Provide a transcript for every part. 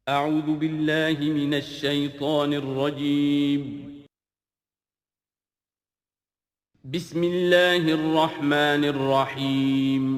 اعوذ باللہ من الشیطان الرجیم بسم اللہ الرحمن الرحیم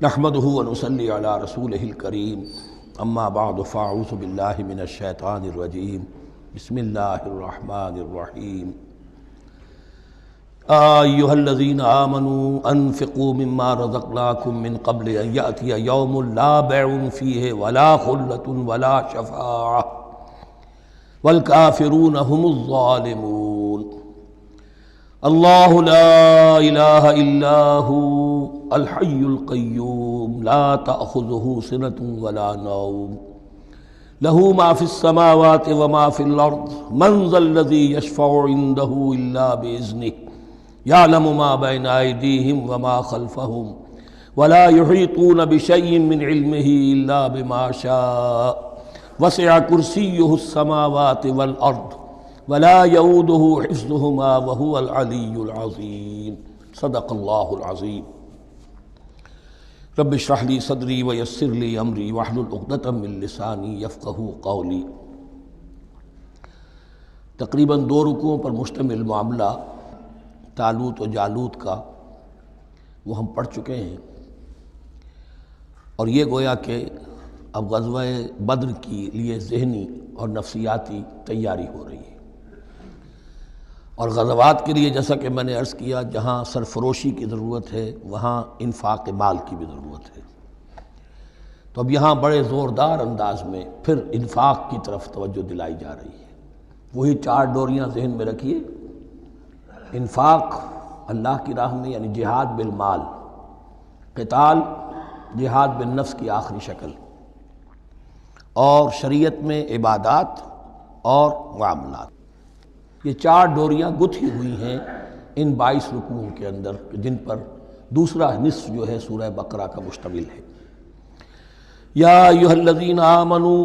نحمده ونصلي على رسوله الكريم اما بعد فاعوذ بالله من الشيطان الرجيم بسم الله الرحمن الرحيم ايها الذين آمنوا انفقوا مما رزقناكم من قبل ان يأتي يوم لا بيع فيه ولا خلة ولا شفاعة والكافرون هم الظالمون اللہ لا الہ الا هو الحی القیوم لا تأخذه سنة ولا نوم له ما في السماوات وما في الأرض من ذا الذي يشفع عنده إلا بإذنه يعلم ما بين أيديهم وما خلفهم ولا يحيطون بشيء من علمه إلا بما شاء وسع كرسيه السماوات والأرض ولا يؤوده حفظهما وهو العلي العظيم صدق الله العظيم رب اشرح لي صدري ويسر لي امري واحلل عقدة من لساني يفقهوا قولي۔ تقریباً 2 رکوعوں پر مشتمل معاملہ طالوت و جالوت کا وہ ہم پڑھ چکے ہیں، اور یہ گویا کہ اب غزوہ بدر کے لیے ذہنی اور نفسیاتی تیاری ہو رہی ہے، اور غزوات کے لیے جیسا کہ میں نے عرض کیا جہاں سرفروشی کی ضرورت ہے وہاں انفاق مال کی بھی ضرورت ہے، تو اب یہاں بڑے زوردار انداز میں پھر انفاق کی طرف توجہ دلائی جا رہی ہے۔ وہی 4 ڈوریاں ذہن میں رکھیے، انفاق اللہ کی راہ میں یعنی جہاد بالمال، قتال جہاد بالنفس کی آخری شکل، اور شریعت میں عبادات اور معاملات، یہ 4 ڈوریاں گتھی ہوئی ہیں ان 22 رکوعوں کے اندر، جن پر دوسرا نصف جو ہے سورہ بقرہ کا مشتمل ہے۔ یا ایھا الذین آمنوا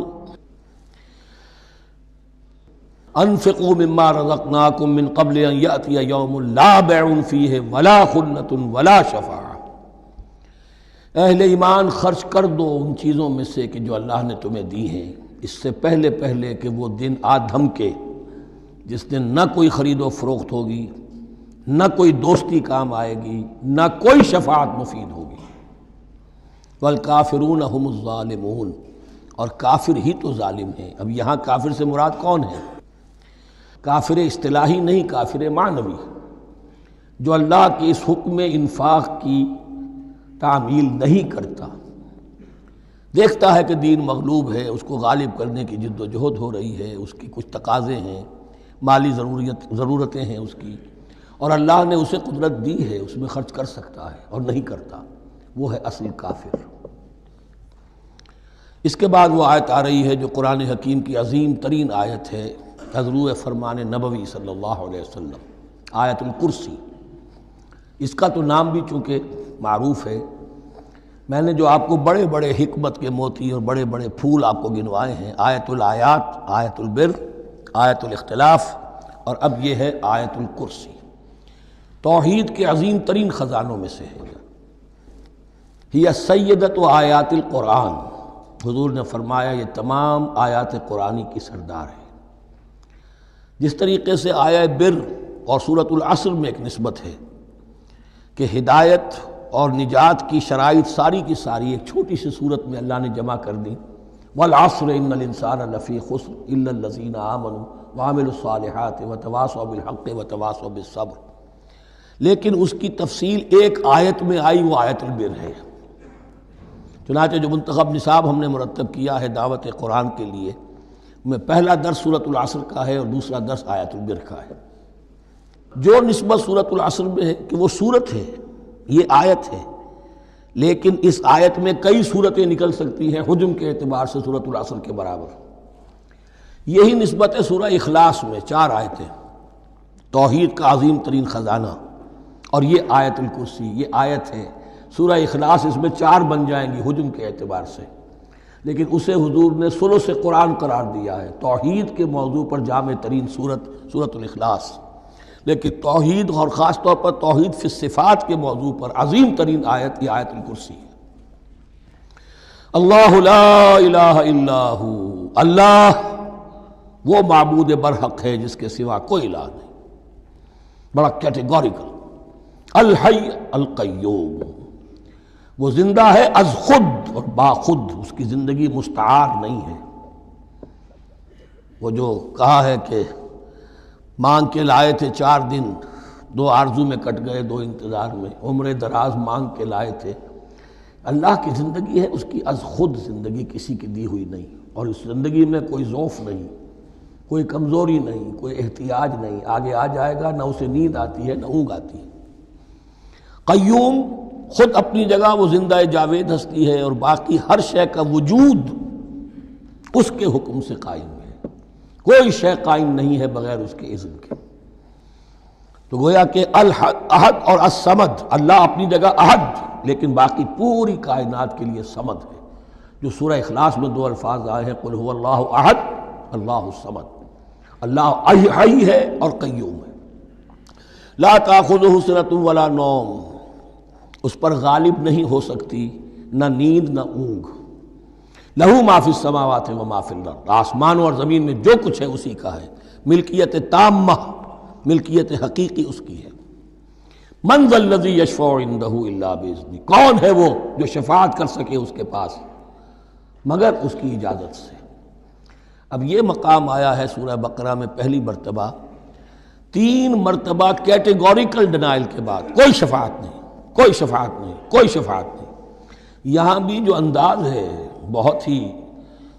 انفقوا مما رزقناکم من قبل ان یأتی یوم لا بیع فیہ ولا خلۃ ولا شفاعہ، اہل ایمان خرچ کر دو ان چیزوں میں سے کہ جو اللہ نے تمہیں دی ہیں، اس سے پہلے کہ وہ دن آ دھمکے جس دن نہ کوئی خرید و فروخت ہوگی، نہ کوئی دوستی کام آئے گی، نہ کوئی شفاعت مفید ہوگی۔ والکافرون هم الظالمون، اور کافر ہی تو ظالم ہیں۔ اب یہاں کافر سے مراد کون ہے؟ کافر اصطلاحی نہیں، کافر معنوی، جو اللہ کے اس حکم انفاق کی تعمیل نہیں کرتا، دیکھتا ہے کہ دین مغلوب ہے، اس کو غالب کرنے کی جد و جہد ہو رہی ہے، اس کی کچھ تقاضے ہیں، مالی ضرورتیں ہیں اس کی، اور اللہ نے اسے قدرت دی ہے، اس میں خرچ کر سکتا ہے اور نہیں کرتا، وہ ہے اصل کافر۔ اس کے بعد وہ آیت آ رہی ہے جو قرآن حکیم کی عظیم ترین آیت ہے، حضور فرمان نبوی صلی اللہ علیہ وسلم، آیت الکرسی۔ اس کا تو نام بھی چونکہ معروف ہے، میں نے جو آپ کو بڑے بڑے حکمت کے موتی اور بڑے بڑے پھول آپ کو گنوائے ہیں، آیت الآیات، آیت البر، آیت الاختلاف، اور اب یہ ہے آیت الکرسی، توحید کے عظیم ترین خزانوں میں سے ہے۔ ہی سیدۃ آیات القرآن، حضور نے فرمایا یہ تمام آیات قرآنی کی سردار ہے۔ جس طریقے سے آیہ بر اور سورۃ العصر میں ایک نسبت ہے کہ ہدایت اور نجات کی شرائط ساری کی ساری ایک چھوٹی سی صورت میں اللہ نے جمع کر دی، والعصر ان الانسان لفی خسر الا الذین آمنوا وعملوا الصالحات وتواصوا بالحق وتواصوا بالصبر، لیکن اس کی تفصیل ایک آیت میں آئی، وہ آیت البر ہے۔ چنانچہ جو منتخب نصاب ہم نے مرتب کیا ہے دعوت قرآن کے لیے، میں پہلا درس سورۃ العصر کا ہے اور دوسرا درس آیت البر کا ہے۔ جو نسبت سورۃ العصر میں ہے کہ وہ سورت ہے، یہ آیت ہے، لیکن اس آیت میں کئی صورتیں نکل سکتی ہیں حجم کے اعتبار سے سورۃ العصر کے برابر۔ یہی نسبت ہے سورہ اخلاص میں، 4 آیتیں، توحید کا عظیم ترین خزانہ. اور یہ آیت الکرسی، یہ آیت ہے. سورہ اخلاص اس میں 4 بن جائیں گی حجم کے اعتبار سے، لیکن اسے حضور نے ثلث قرآن قرار دیا ہے. توحید کے موضوع پر جامع ترین سورۃ الاخلاص، لیکن توحید اور خاص طور پر توحید فی الصفات کے موضوع پر عظیم ترین آیت یہ آیت الکرسی ہے. اللہ لا الہ الا ہو، اللہ وہ معبود برحق ہے جس کے سوا کوئی الہ نہیں. بڑا کیٹیگوریکل. الحی القیوم، وہ زندہ ہے از خود اور با خود، اس کی زندگی مستعار نہیں ہے. وہ جو کہا ہے کہ مانگ کے لائے تھے 4 دن، 2 آرزو میں کٹ گئے 2 انتظار میں، عمر دراز مانگ کے لائے تھے. اللہ کی زندگی ہے اس کی از خود زندگی، کسی کی دی ہوئی نہیں. اور اس زندگی میں کوئی ضعف نہیں، کوئی کمزوری نہیں، کوئی احتیاج نہیں. آگے آ جائے گا، نہ اسے نیند آتی ہے نہ اونگ آتی ہے. قیوم، خود اپنی جگہ وہ زندہ جاوید ہستی ہے، اور باقی ہر شے کا وجود اس کے حکم سے قائم ہے. کوئی شے قائم نہیں ہے بغیر اس کے اذن کے. تو گویا کہ احد اور الصمد، اللہ اپنی جگہ احد لیکن باقی پوری کائنات کے لیے صمد ہے. جو سورہ اخلاص میں 2 الفاظ آئے ہیں، قل هو اللہ احد اللہ الصمد. اللہ حی ہے اور قیوم ہے. لا تأخذہ سنۃ ولا نوم، اس پر غالب نہیں ہو سکتی نہ نیند نہ اونگ. لہو ما فی السماوات و ما فی الارض، آسمانوں اور زمین میں جو کچھ ہے اسی کا ہے. ملکیت تامہ، ملکیت حقیقی اس کی ہے. من ذا الذی یشفع عندہ الا باذنہ، کون ہے وہ جو شفاعت کر سکے اس کے پاس مگر اس کی اجازت سے. اب یہ مقام آیا ہے سورہ بقرہ میں پہلی مرتبہ. 3 مرتبہ کیٹیگوریکل ڈینائل کے بعد کوئی شفاعت نہیں، کوئی شفاعت نہیں، کوئی شفاعت نہیں. یہاں بھی جو انداز ہے بہت ہی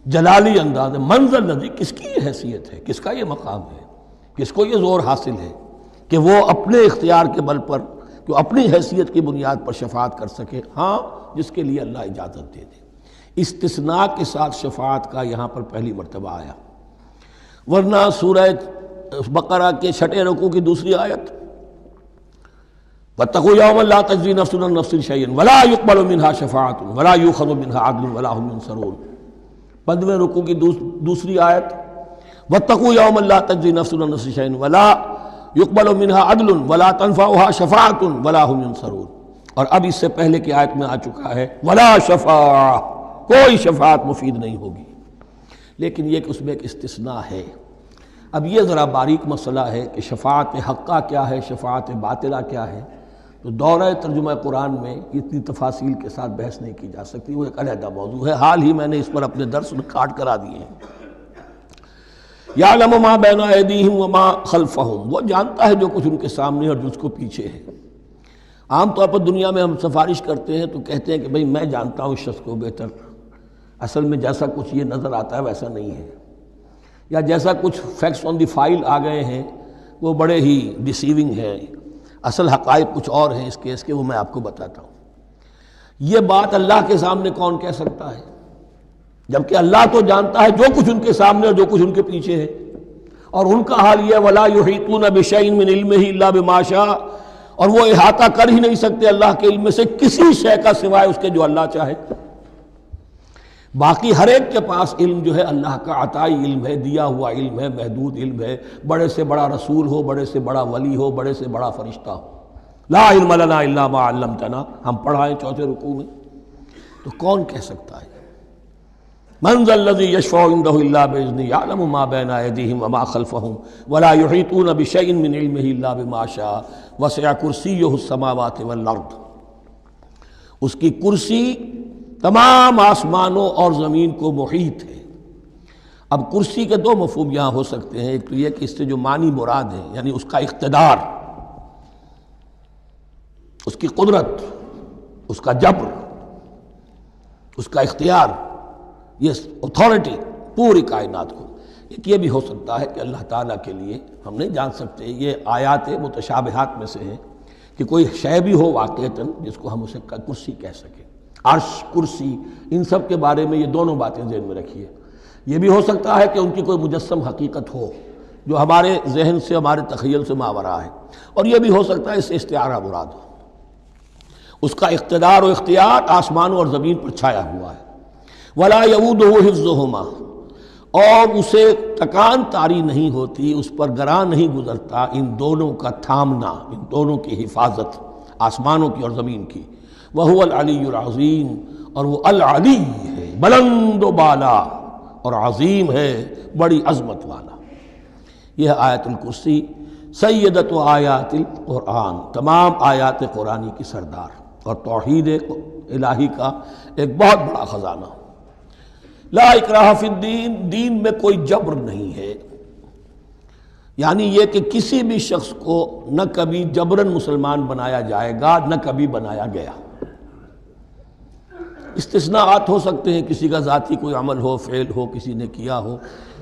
جلالی انداز ہے. من ذا الذی، کس کی یہ حیثیت ہے، کس کا یہ مقام ہے، کس کو یہ زور حاصل ہے کہ وہ اپنے اختیار کے بل پر، کہ اپنی حیثیت کی بنیاد پر شفاعت کر سکے. ہاں، جس کے لیے اللہ اجازت دے دے. استثناء کے ساتھ شفاعت کا یہاں پر پہلی مرتبہ آیا. ورنہ سورہ بقرہ کے 6 رکوع کی دوسری آیت، وَاتَّقُوا يَوْمًا لَا تَجْزِي نَفْسٌ عَن نَفْسٍ شَيْئًا وَلَا يُقْبَلُ مِنْهَا شَفَاعَةٌ وَلَا يُؤْخَذُ مِنْهَا عَدْلٌ وَلَا هُمْ يُنصَرُونَ. 15ویں رکوع کی دوسری آیت، وَاتَّقُوا يَوْمًا لَا تَجْزِي نَفْسٌ عَن نَفْسٍ شَيْئًا وَلَا يُقْبَلُ مِنْهَا عَدْلٌ وَلَا تَنفَعُهَا شَفَاعَةٌ وَلَا هُمْ يُنصَرُونَ. اور اب اس سے پہلے کی آیت میں آ چکا ہے وَلَا شَفَاعَةٌ، کوئی شفاعت مفید نہیں ہوگی. لیکن یہ کہ اس میں ایک استثناء ہے. اب یہ ذرا باریک مسئلہ ہے کہ شفاعت حقہ کیا ہے، شفاعت باطلہ کیا ہے. تو دورہ ترجمہ قرآن میں اتنی تفاصیل کے ساتھ بحث نہیں کی جا سکتی، وہ ایک علیحدہ موضوع ہے. حال ہی میں نے اس پر اپنے درس ریکارڈ کرا دیے ہیں. یعلم ما بین ایدیہم وما خلفہم، وہ جانتا ہے جو کچھ ان کے سامنے اور جو اس کو پیچھے ہے. عام طور پر دنیا میں ہم سفارش کرتے ہیں تو کہتے ہیں کہ بھئی میں جانتا ہوں اس شخص کو بہتر. اصل میں جیسا کچھ یہ نظر آتا ہے ویسا نہیں ہے، یا جیسا کچھ فیکٹس آن دی فائل آ گئے ہیں وہ بڑے ہی ڈیسیونگ ہیں. اصل حقائق کچھ اور ہیں اس کیس کے، وہ میں آپ کو بتاتا ہوں. یہ بات اللہ کے سامنے کون کہہ سکتا ہے، جبکہ اللہ تو جانتا ہے جو کچھ ان کے سامنے اور جو کچھ ان کے پیچھے ہے. اور ان کا حال یہ وَلَا يُحِيطُونَ بِشَيْءٍ مِّنْ عِلْمِهِ إِلَّا بِمَا شَاءَ، اور وہ احاطہ کر ہی نہیں سکتے اللہ کے علم سے کسی شے کا سوائے اس کے جو اللہ چاہے. باقی ہر ایک کے پاس علم جو ہے اللہ کا عطائی علم ہے، دیا ہوا علم ہے، محدود علم ہے. بڑے سے بڑا رسول ہو، بڑے سے بڑا ولی ہو، بڑے سے بڑا فرشتہ ہو. لا علم لنا الا ما علمتنا، ہم پڑھائیں 4 رکوع میں. تو کون کہہ سکتا ہے من ذا الذی یشفع عندہ الا باذنہ یعلم ما بین ایدیہم وما خلفہم ولا یحیطون بشیء من علمہ الا بما شاء وسع کرسیہ السماوات والارض. اس کی کرسی تمام آسمانوں اور زمین کو محیط ہے. اب کرسی کے 2 مفہوم یہاں ہو سکتے ہیں. ایک تو یہ کہ اس سے جو معنی مراد ہے یعنی اس کا اقتدار، اس کی قدرت، اس کا جبر، اس کا اختیار، یہ اتھارٹی پوری کائنات کو. ایک یہ بھی ہو سکتا ہے کہ اللہ تعالیٰ کے لیے ہم نہیں جان سکتے، یہ آیات متشابہات میں سے ہیں کہ کوئی شے بھی ہو واقعتاً جس کو ہم اسے کرسی کہہ سکیں. عرش، کرسی، ان سب کے بارے میں یہ دونوں باتیں ذہن میں رکھیے. یہ بھی ہو سکتا ہے کہ ان کی کوئی مجسم حقیقت ہو جو ہمارے ذہن سے ہمارے تخیل سے ماورا ہے، اور یہ بھی ہو سکتا ہے اس سے استعارہ مراد ہو۔ اس کا اقتدار و اختیار آسمانوں اور زمین پر چھایا ہوا ہے۔ ولا یؤودہ حفظہما، اور اسے تکان طاری نہیں ہوتی، اس پر گراں نہیں گزرتا ان دونوں کا تھامنا، ان دونوں کی حفاظت، آسمانوں کی اور زمین کی۔ وہو العلی العظیم، اور وہ العلی ہے، بلند و بالا، اور عظیم ہے، بڑی عظمت والا۔ یہ آیت الکرسی سیدۃ آیات القرآن، تمام آیات قرآنی کی سردار، اور توحید الہی کا ایک بہت بڑا خزانہ۔ لا اکراہ فی الدین، دین میں کوئی جبر نہیں ہے، یعنی یہ کہ کسی بھی شخص کو نہ کبھی جبراً مسلمان بنایا جائے گا، نہ کبھی بنایا گیا۔ استثناءات ہو سکتے ہیں، کسی کا ذاتی کوئی عمل ہو، فعل ہو، کسی نے کیا ہو۔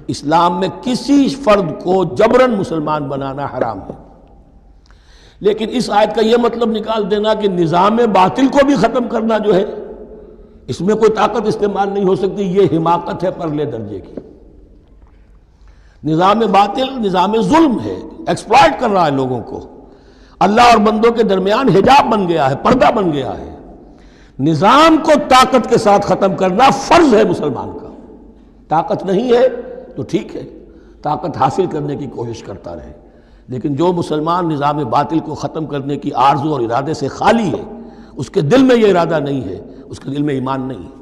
اسلام میں کسی فرد کو جبراً مسلمان بنانا حرام ہے، لیکن اس آیت کا یہ مطلب نکال دینا کہ نظام باطل کو بھی ختم کرنا جو ہے، اس میں کوئی طاقت استعمال نہیں ہو سکتی، یہ حماقت ہے پرلے درجے کی۔ نظام باطل نظام ظلم ہے، ایکسپلائٹ کر رہا ہے لوگوں کو، اللہ اور بندوں کے درمیان حجاب بن گیا ہے، پردہ بن گیا ہے۔ نظام کو طاقت کے ساتھ ختم کرنا فرض ہے مسلمان کا۔ طاقت نہیں ہے تو ٹھیک ہے، طاقت حاصل کرنے کی کوشش کرتا رہے، لیکن جو مسلمان نظام باطل کو ختم کرنے کی آرزو اور ارادے سے خالی ہے، اس کے دل میں یہ ارادہ نہیں ہے، اس کے دل میں ایمان نہیں ہے۔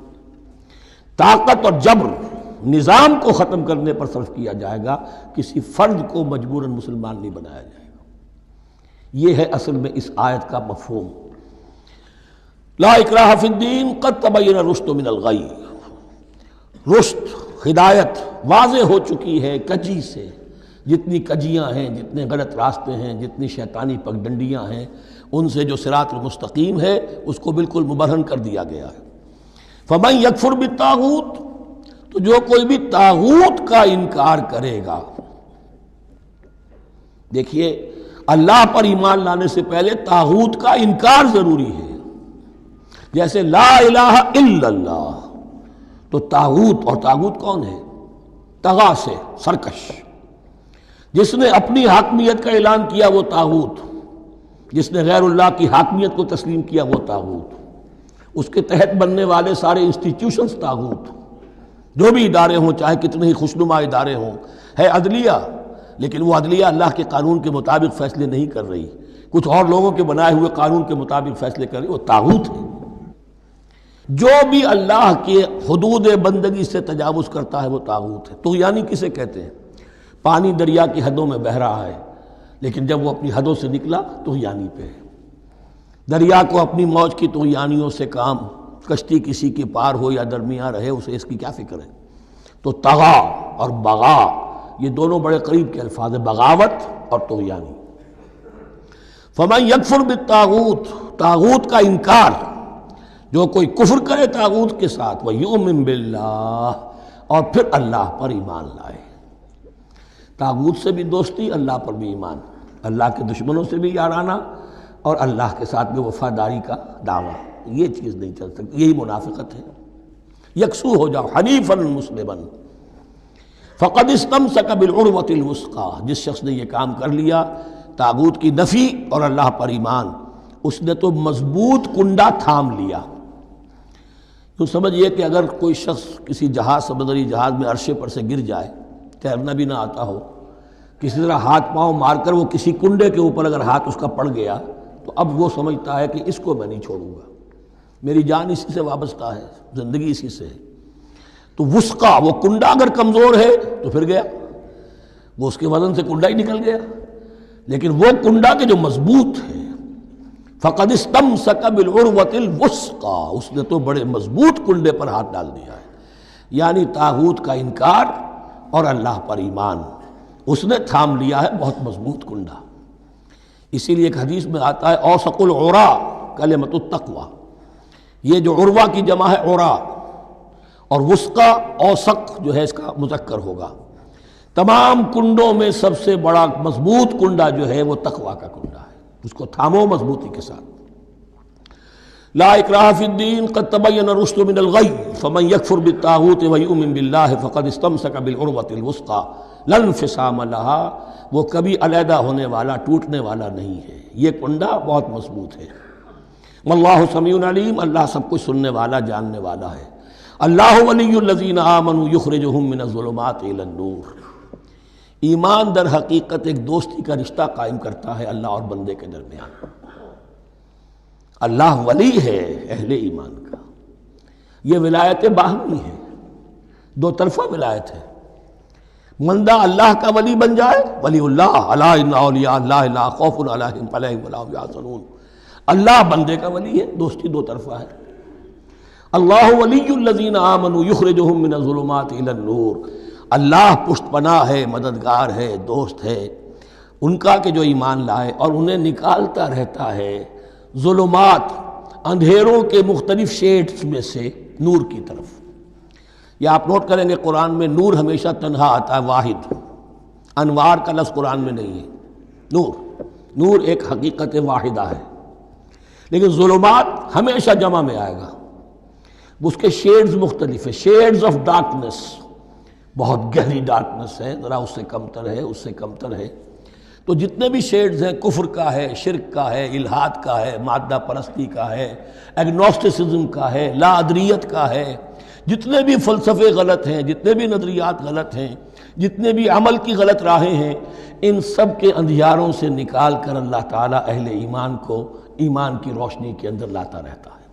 طاقت اور جبر نظام کو ختم کرنے پر صرف کیا جائے گا، کسی فرد کو مجبوراً مسلمان نہیں بنایا جائے گا۔ یہ ہے اصل میں اس آیت کا مفہوم۔ لا اکراہ فی الدین قد تبین الرشد من الغی، رشد، ہدایت واضح ہو چکی ہے کجی سے۔ جتنی کجیاں ہیں، جتنے غلط راستے ہیں، جتنی شیطانی پگڈنڈیاں ہیں، ان سے جو صراط المستقیم ہے اس کو بالکل مبرہن کر دیا گیا ہے۔ فمن یکفر بالطاغوت، تو جو کوئی بھی طاغوت کا انکار کرے گا، دیکھیے اللہ پر ایمان لانے سے پہلے طاغوت کا انکار ضروری ہے۔ جیسے لا الہ الا اللہ، تو طاغوت، اور طاغوت کون ہے؟ طغا سے سرکش، جس نے اپنی حاکمیت کا اعلان کیا وہ طاغوت، جس نے غیر اللہ کی حاکمیت کو تسلیم کیا وہ طاغوت، اس کے تحت بننے والے سارے انسٹیٹیوشنز طاغوت، جو بھی ادارے ہوں، چاہے کتنے ہی خوشنما ادارے ہوں۔ ہے عدلیہ، لیکن وہ عدلیہ اللہ کے قانون کے مطابق فیصلے نہیں کر رہی، کچھ اور لوگوں کے بنائے ہوئے قانون کے مطابق فیصلے کر رہی، وہ طاغوت ہے۔ جو بھی اللہ کے حدود بندگی سے تجاوز کرتا ہے وہ طاغوت ہے۔ طغیانی کسے کہتے ہیں؟ پانی دریا کی حدوں میں بہہ رہا ہے، لیکن جب وہ اپنی حدوں سے نکلا طغیانی پہ ہے۔ دریا کو اپنی موج کی طغیانیوں سے کام، کشتی کسی کی پار ہو یا درمیان رہے، اسے اس کی کیا فکر ہے؟ تو طغا اور بغا، یہ دونوں بڑے قریب کے الفاظ ہیں، بغاوت اور طغیانی۔ فمن یکفر بالطاغوت، طاغوت کا انکار، جو کوئی کفر کرے طاغوت کے ساتھ، وَيُؤْمِن بِاللَّهِ، اور پھر اللہ پر ایمان لائے۔ طاغوت سے بھی دوستی، اللہ پر بھی ایمان، اللہ کے دشمنوں سے بھی یارانہ، اور اللہ کے ساتھ بھی وفاداری کا دعویٰ، یہ چیز نہیں چل سکتی، یہی منافقت ہے۔ یکسو ہو جاؤ، حنیفاً مسلماً، فقد استمسک بالعروۃ الوثقی، جس شخص نے یہ کام کر لیا، طاغوت کی نفی اور اللہ پر ایمان، اس نے تو مضبوط کنڈا تھام لیا۔ تو سمجھئے کہ اگر کوئی شخص کسی جہاز، سمندری جہاز میں عرشے پر سے گر جائے، تیرنا بھی نہ آتا ہو، کسی طرح ہاتھ پاؤں مار کر وہ کسی کنڈے کے اوپر اگر ہاتھ اس کا پڑ گیا، تو اب وہ سمجھتا ہے کہ اس کو میں نہیں چھوڑوں گا، میری جان اسی سے وابستہ ہے، زندگی اسی سے ہے۔ تو وثقہ، وہ کنڈا اگر کمزور ہے تو پھر گیا، وہ اس کے وزن سے کنڈا ہی نکل گیا، لیکن وہ کنڈا کہ جو مضبوط ہے، فقد استمسک بالعروۃ الوثقی، اس نے تو بڑے مضبوط کنڈے پر ہاتھ ڈال دیا ہے، یعنی طاغوت کا انکار اور اللہ پر ایمان، اس نے تھام لیا ہے بہت مضبوط کنڈا۔ اسی لیے ایک حدیث میں آتا ہے اوثق العرا کلمۃ التقوی، یہ جو عروہ کی جمع ہے عرا، اور وثقہ اوثق جو ہے اس کا مذکر ہوگا۔ تمام کنڈوں میں سب سے بڑا مضبوط کنڈا جو ہے وہ تقوی کا کنڈا ہے، اس کو تھامو مضبوطی کے ساتھ۔ لا اکراہ فی الدین قد تبین الرشد من الغی فمن یکفر بالطاغوت ویؤمن باللہ فقد استمسک بالعروۃ الوثقی لا انفصام لها، وہ کبھی علیحدہ ہونے والا، ٹوٹنے والا نہیں ہے، یہ کنڈا بہت مضبوط ہے۔ واللہ سمیع علیم، اللہ سب کچھ سننے والا، جاننے والا ہے۔ اللہ ولی الذین آمنوا یخرجہم من الظلمات الی النور، ایمان در حقیقت ایک دوستی کا رشتہ قائم کرتا ہے اللہ اور بندے کے درمیان۔ اللہ ولی ہے اہل ایمان کا، یہ ولایت باہمی ہے، دو طرفہ ولایت ہے۔ بندہ اللہ کا ولی بن جائے، ولی اللہ، الا ان اولیاء اللہ لا خوف علیہم ولا هم یحزنون، اللہ بندے کا ولی ہے، دوستی دو طرفہ ہے۔ اللہ ولی الذین آمنوا یخرجہم من الظلمات الی النور، اللہ پشت پناہ ہے، مددگار ہے، دوست ہے ان کا کہ جو ایمان لائے اور انہیں نکالتا رہتا ہے ظلمات، اندھیروں کے مختلف شیڈز میں سے نور کی طرف۔ یہ آپ نوٹ کریں گے قرآن میں نور ہمیشہ تنہا آتا ہے، واحد، انوار کا لفظ قرآن میں نہیں ہے۔ نور ایک حقیقت واحدہ ہے، لیکن ظلمات ہمیشہ جمع میں آئے گا، اس کے شیڈز مختلف ہیں، شیڈز آف ڈارکنس، بہت گہری ڈارکنس ہے، ذرا اس سے کمتر ہے، اس سے کمتر ہے۔ تو جتنے بھی شیڈز ہیں، کفر کا ہے، شرک کا ہے، الحاد کا ہے، مادہ پرستی کا ہے، ایگنوسٹسزم کا ہے، لا ادریت کا ہے، جتنے بھی فلسفے غلط ہیں، جتنے بھی نظریات غلط ہیں، جتنے بھی عمل کی غلط راہیں ہیں، ان سب کے اندھیاروں سے نکال کر اللہ تعالیٰ اہل ایمان کو ایمان کی روشنی کے اندر لاتا رہتا ہے۔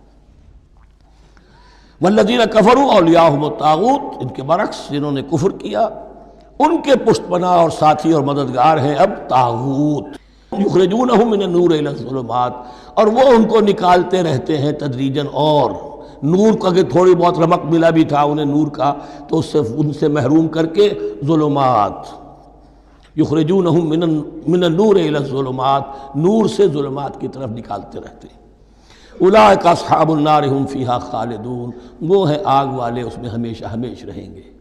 والذین کفروا اولیاءہم الطاغوت، ان کے برعکس جنہوں نے کفر کیا ان کے پشت پناہ اور ساتھی اور مددگار ہیں اب طاغوت۔ یخرجونہم من النور الی الظلمات، اور وہ ان کو نکالتے رہتے ہیں تدریجاً، اور نور کا کہ تھوڑی بہت رمق ملا بھی تھا انہیں نور کا تو اس سے ان سے محروم کر کے ظلمات، یخرجونہم من النور الی الظلمات، نور سے ظلمات کی طرف نکالتے رہتے ہیں۔ اولئک اصحاب النار هم فیہا خالدون، وہ ہیں آگ والے، اس میں ہمیشہ ہمیش رہیں گے۔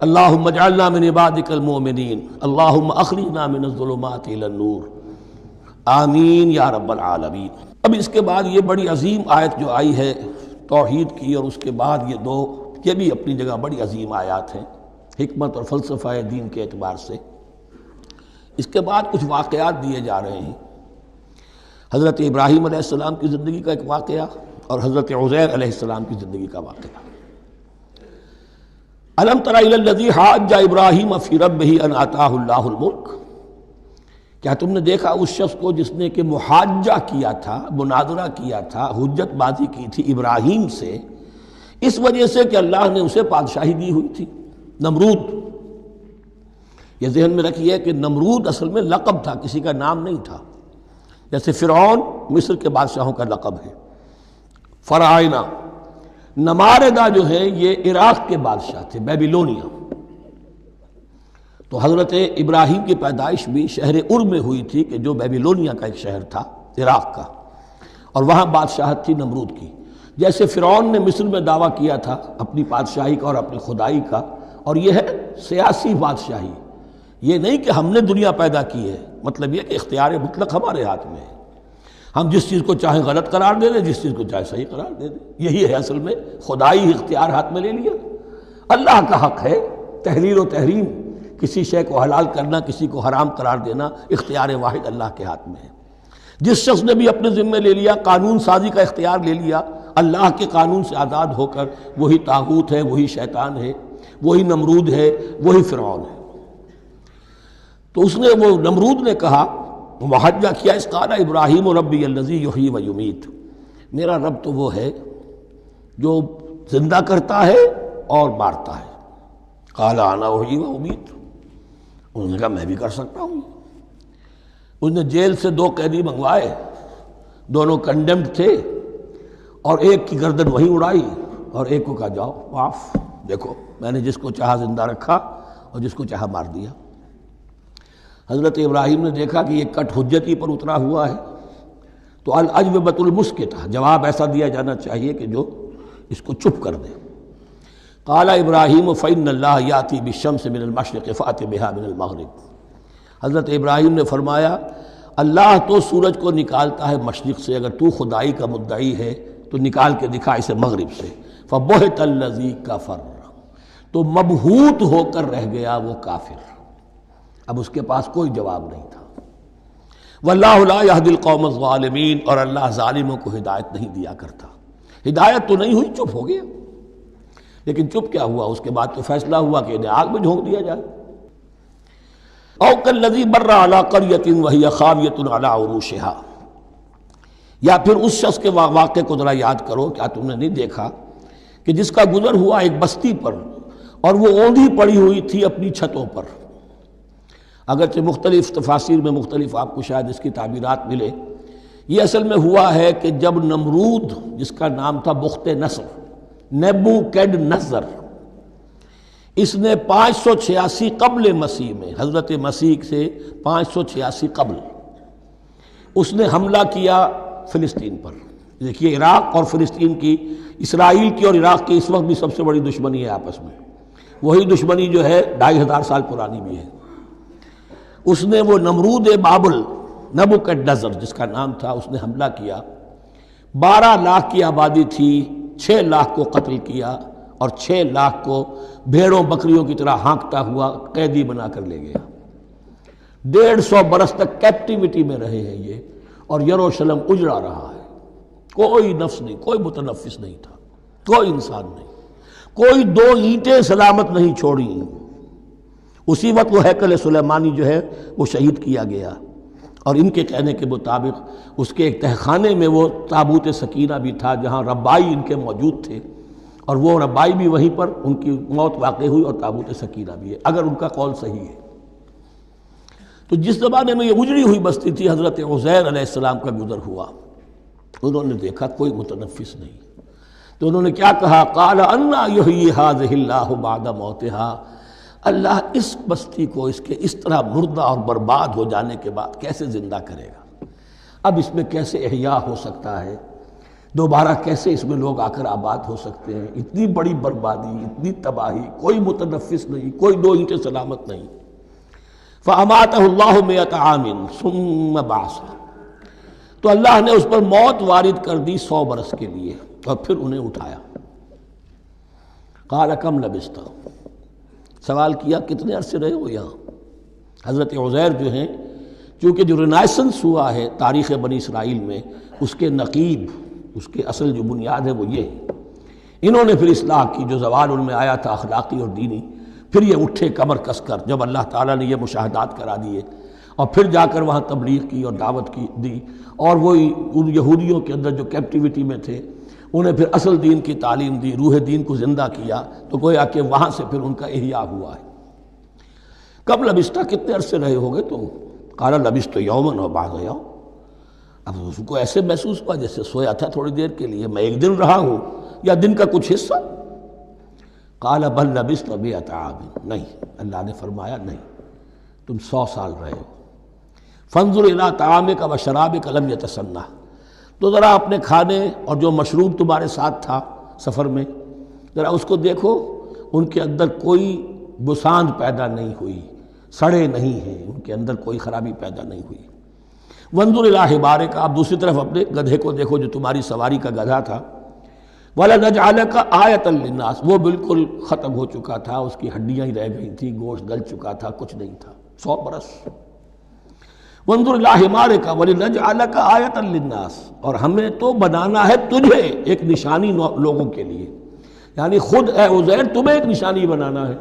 اللہم اجعلنا من عبادک المؤمنین، اللہم اخرجنا من الظلمات الی النور، آمین یا رب العالمین۔ اب اس کے بعد یہ بڑی عظیم آیت جو آئی ہے توحید کی، اور اس کے بعد یہ دو، یہ بھی اپنی جگہ بڑی عظیم آیات ہیں حکمت اور فلسفہ دین کے اعتبار سے۔ اس کے بعد کچھ واقعات دیے جا رہے ہیں، حضرت ابراہیم علیہ السلام کی زندگی کا ایک واقعہ اور حضرت عزیر علیہ السلام کی زندگی کا واقعہ۔ الم تر الی الذی حاج ابراہیم فی ربہ ان آتاہ اللہ الملک، کیا تم نے دیکھا اس شخص کو جس نے کہ محاجہ کیا تھا، مناظرہ کیا تھا، حجت بازی کی تھی ابراہیم سے، اس وجہ سے کہ اللہ نے اسے بادشاہی دی ہوئی تھی، نمرود۔ یہ ذہن میں رکھیے کہ نمرود اصل میں لقب تھا، کسی کا نام نہیں تھا، جیسے فرعون مصر کے بادشاہوں کا لقب ہے، فرعونہ۔ نماردہ جو ہے یہ عراق کے بادشاہ تھے، بیبیلونیا۔ تو حضرت ابراہیم کی پیدائش بھی شہر ار میں ہوئی تھی کہ جو بیبیلونیا کا ایک شہر تھا عراق کا، اور وہاں بادشاہت تھی نمرود کی۔ جیسے فرعون نے مصر میں دعویٰ کیا تھا اپنی بادشاہی کا اور اپنی خدائی کا، اور یہ ہے سیاسی بادشاہی، یہ نہیں کہ ہم نے دنیا پیدا کی ہے، مطلب یہ کہ اختیار مطلق ہمارے ہاتھ میں ہے، ہم جس چیز کو چاہیں غلط قرار دے دیں، جس چیز کو چاہے صحیح قرار دے دیں۔ یہی ہے اصل میں خدائی اختیار ہاتھ میں لے لیا۔ اللہ کا حق ہے تحلیل و تحریم، کسی شے کو حلال کرنا، کسی کو حرام قرار دینا، اختیار واحد اللہ کے ہاتھ میں ہے۔ جس شخص نے بھی اپنے ذمے لے لیا، قانون سازی کا اختیار لے لیا اللہ کے قانون سے آزاد ہو کر، وہی طاغوت ہے، وہی شیطان ہے، وہی نمرود ہے، وہی فرعون ہے۔ تو اس نے، وہ نمرود نے کہا، محاجہ کیا، اس قال ابراہیم ربی الذی یحیی و یمیت، میرا رب تو وہ ہے جو زندہ کرتا ہے اور مارتا ہے۔ قال انا احیی و امیت، انہوں نے کہا میں بھی کر سکتا ہوں۔ اس نے جیل سے 2 قیدی منگوائے، دونوں کنڈیمڈ تھے، اور ایک کی گردن وہیں اڑائی اور ایک کو کہا جاؤ معاف، دیکھو میں نے جس کو چاہا زندہ رکھا اور جس کو چاہا مار دیا۔ حضرت ابراہیم نے دیکھا کہ یہ کٹ حجتی پر اترا ہوا ہے، تو الاجوبۃ المسکتہ، جواب ایسا دیا جانا چاہیے کہ جو اس کو چپ کر دے۔ قال ابراہیم فإن اللہ یاتی بالشمس من المشرق فأت بها من المغرب، حضرت ابراہیم نے فرمایا اللہ تو سورج کو نکالتا ہے مشرق سے، اگر تو خدائی کا مدعی ہے تو نکال کے دکھا اسے مغرب سے، فَبُہِتَ الَّذِي كَفَرَ، تو مبہوت ہو کر رہ گیا وہ کافر، اب اس کے پاس کوئی جواب نہیں تھا۔ وَاللَّهُ لَا يَهْدِي الْقَوْمَ الظَّالِمِينَ، اور اللہ ظالموں کو ہدایت نہیں دیا کرتا۔ ہدایت تو نہیں ہوئی، چپ ہو گیا، لیکن چپ کیا ہوا؟ اس کے بعد تو فیصلہ ہوا کہ انہیں آگ میں جھونک دیا جائے۔ أَوْ كَالَّذِي مَرَّ عَلَىٰ قَرْيَةٍ وَهِيَ خَاوِيَةٌ عَلَىٰ عُرُوشِهَا، یا پھر اس شخص کے واقعے کو ذرا یاد کرو، کیا تم نے نہیں دیکھا کہ جس کا گزر ہوا ایک بستی پر اور وہ اوندھی پڑی ہوئی تھی اپنی چھتوں پر؟ اگرچہ مختلف تفاسیر میں مختلف آپ کو شاید اس کی تعبیرات ملے، یہ اصل میں ہوا ہے کہ جب نمرود، جس کا نام تھا بخت نصر، نیبوکیڈنیزر، اس نے 586 قبل مسیح میں، حضرت مسیح سے 586 قبل، اس نے حملہ کیا فلسطین پر۔ دیکھیے عراق اور فلسطین کی، اسرائیل کی اور عراق کی اس وقت بھی سب سے بڑی دشمنی ہے آپس میں، وہی دشمنی جو ہے 2500 سال پرانی بھی ہے۔ اس نے وہ نمرود بابل، نیبوکیڈنیزر جس کا نام تھا، اس نے حملہ کیا، 12 لاکھ کی آبادی تھی، 6 لاکھ کو قتل کیا اور 6 لاکھ کو بھیڑوں بکریوں کی طرح ہانکتا ہوا قیدی بنا کر لے گیا۔ 150 برس تک کیپٹیوٹی میں رہے ہیں یہ، اور یروشلم اجڑا رہا ہے، کوئی نفس نہیں، کوئی متنفس نہیں تھا، کوئی انسان نہیں، کوئی 2 اینٹیں سلامت نہیں چھوڑی۔ اسی وقت وہ ہیکل سلیمانی جو ہے وہ شہید کیا گیا، اور ان کے کہنے کے مطابق اس کے ایک تہخانے میں وہ تابوت سکینہ بھی تھا جہاں ربائی ان کے موجود تھے، اور وہ ربائی بھی وہیں پر ان کی موت واقع ہوئی، اور تابوت سکینہ بھی ہے، اگر ان کا قول صحیح ہے۔ تو جس زمانے میں یہ اجڑی ہوئی بستی تھی، حضرت عزیر علیہ السلام کا گزر ہوا، انہوں نے دیکھا کوئی متنفس نہیں، تو انہوں نے کیا کہا؟ قال انا یحیی ھذہ اللہ بعد موتہا، اللہ اس بستی کو اس کے اس طرح مردہ اور برباد ہو جانے کے بعد کیسے زندہ کرے گا؟ اب اس میں کیسے احیاء ہو سکتا ہے؟ دوبارہ کیسے اس میں لوگ آ کر آباد ہو سکتے ہیں؟ اتنی بڑی بربادی، اتنی تباہی، کوئی متنفس نہیں، کوئی 2 اینٹیں سلامت نہیں۔ فَأَمَاتَهُ اللَّهُ مِئَةَ عَامٍ ثُمَّ بَعَثَهُ، تو اللہ نے اس پر موت وارد کر دی 100 برس کے لیے، اور پھر انہیں اٹھایا۔ قَالَ كَمْ لَبِثْتَ، سوال کیا کتنے عرصے رہے ہو یہاں؟ حضرت عزیر جو ہیں، چونکہ جو رینائسنس ہوا ہے تاریخ بنی اسرائیل میں، اس کے نقیب، اس کے اصل جو بنیاد ہے وہ یہ ہے۔ انہوں نے پھر اصلاح کی، جو زوال ان میں آیا تھا اخلاقی اور دینی، پھر یہ اٹھے کمر کس کر، جب اللہ تعالیٰ نے یہ مشاہدات کرا دیے، اور پھر جا کر وہاں تبلیغ کی اور دعوت کی دی، اور وہی ان یہودیوں کے اندر جو کیپٹیوٹی میں تھے انہیں پھر اصل دین کی تعلیم دی، روح دین کو زندہ کیا، تو گویا کہ وہاں سے پھر ان کا احیاء ہوا ہے۔ کب لبثت، کتنے عرصے رہے ہوگے تم؟ قال لبثت یوما و بعض یوم، اب اس کو ایسے محسوس ہوا جیسے سویا تھا تھوڑی دیر کے لیے، میں 1 دن رہا ہوں یا دن کا کچھ حصہ۔ قال بل لبثت 100 عام، نہیں، اللہ نے فرمایا نہیں، تم 100 سال رہے ہو۔ فانظر الی طعامک و شرابک لم یتسنہ، تو ذرا اپنے کھانے اور جو مشروب تمہارے ساتھ تھا سفر میں، ذرا اس کو دیکھو، ان کے اندر کوئی بساند پیدا نہیں ہوئی، سڑے نہیں ہیں، ان کے اندر کوئی خرابی پیدا نہیں ہوئی۔ وانظر الی حمارک، آپ دوسری طرف اپنے گدھے کو دیکھو جو تمہاری سواری کا گدھا تھا۔ وَلَنَجْعَلَكَ آیَةً لِلنَّاسِ، وہ بالکل ختم ہو چکا تھا، اس کی ہڈیاں ہی رہ گئی تھیں، گوشت گل چکا تھا، کچھ نہیں تھا، 100 برس۔ وانظر الی حمارک وَلِنَجْعَلَكَ آیَةً لِلنَّاسِ، اور ہمیں تو بنانا ہے تجھے ایک نشانی لوگوں کے لیے، یعنی خود اے عزیر تمہیں ایک نشانی بنانا ہے،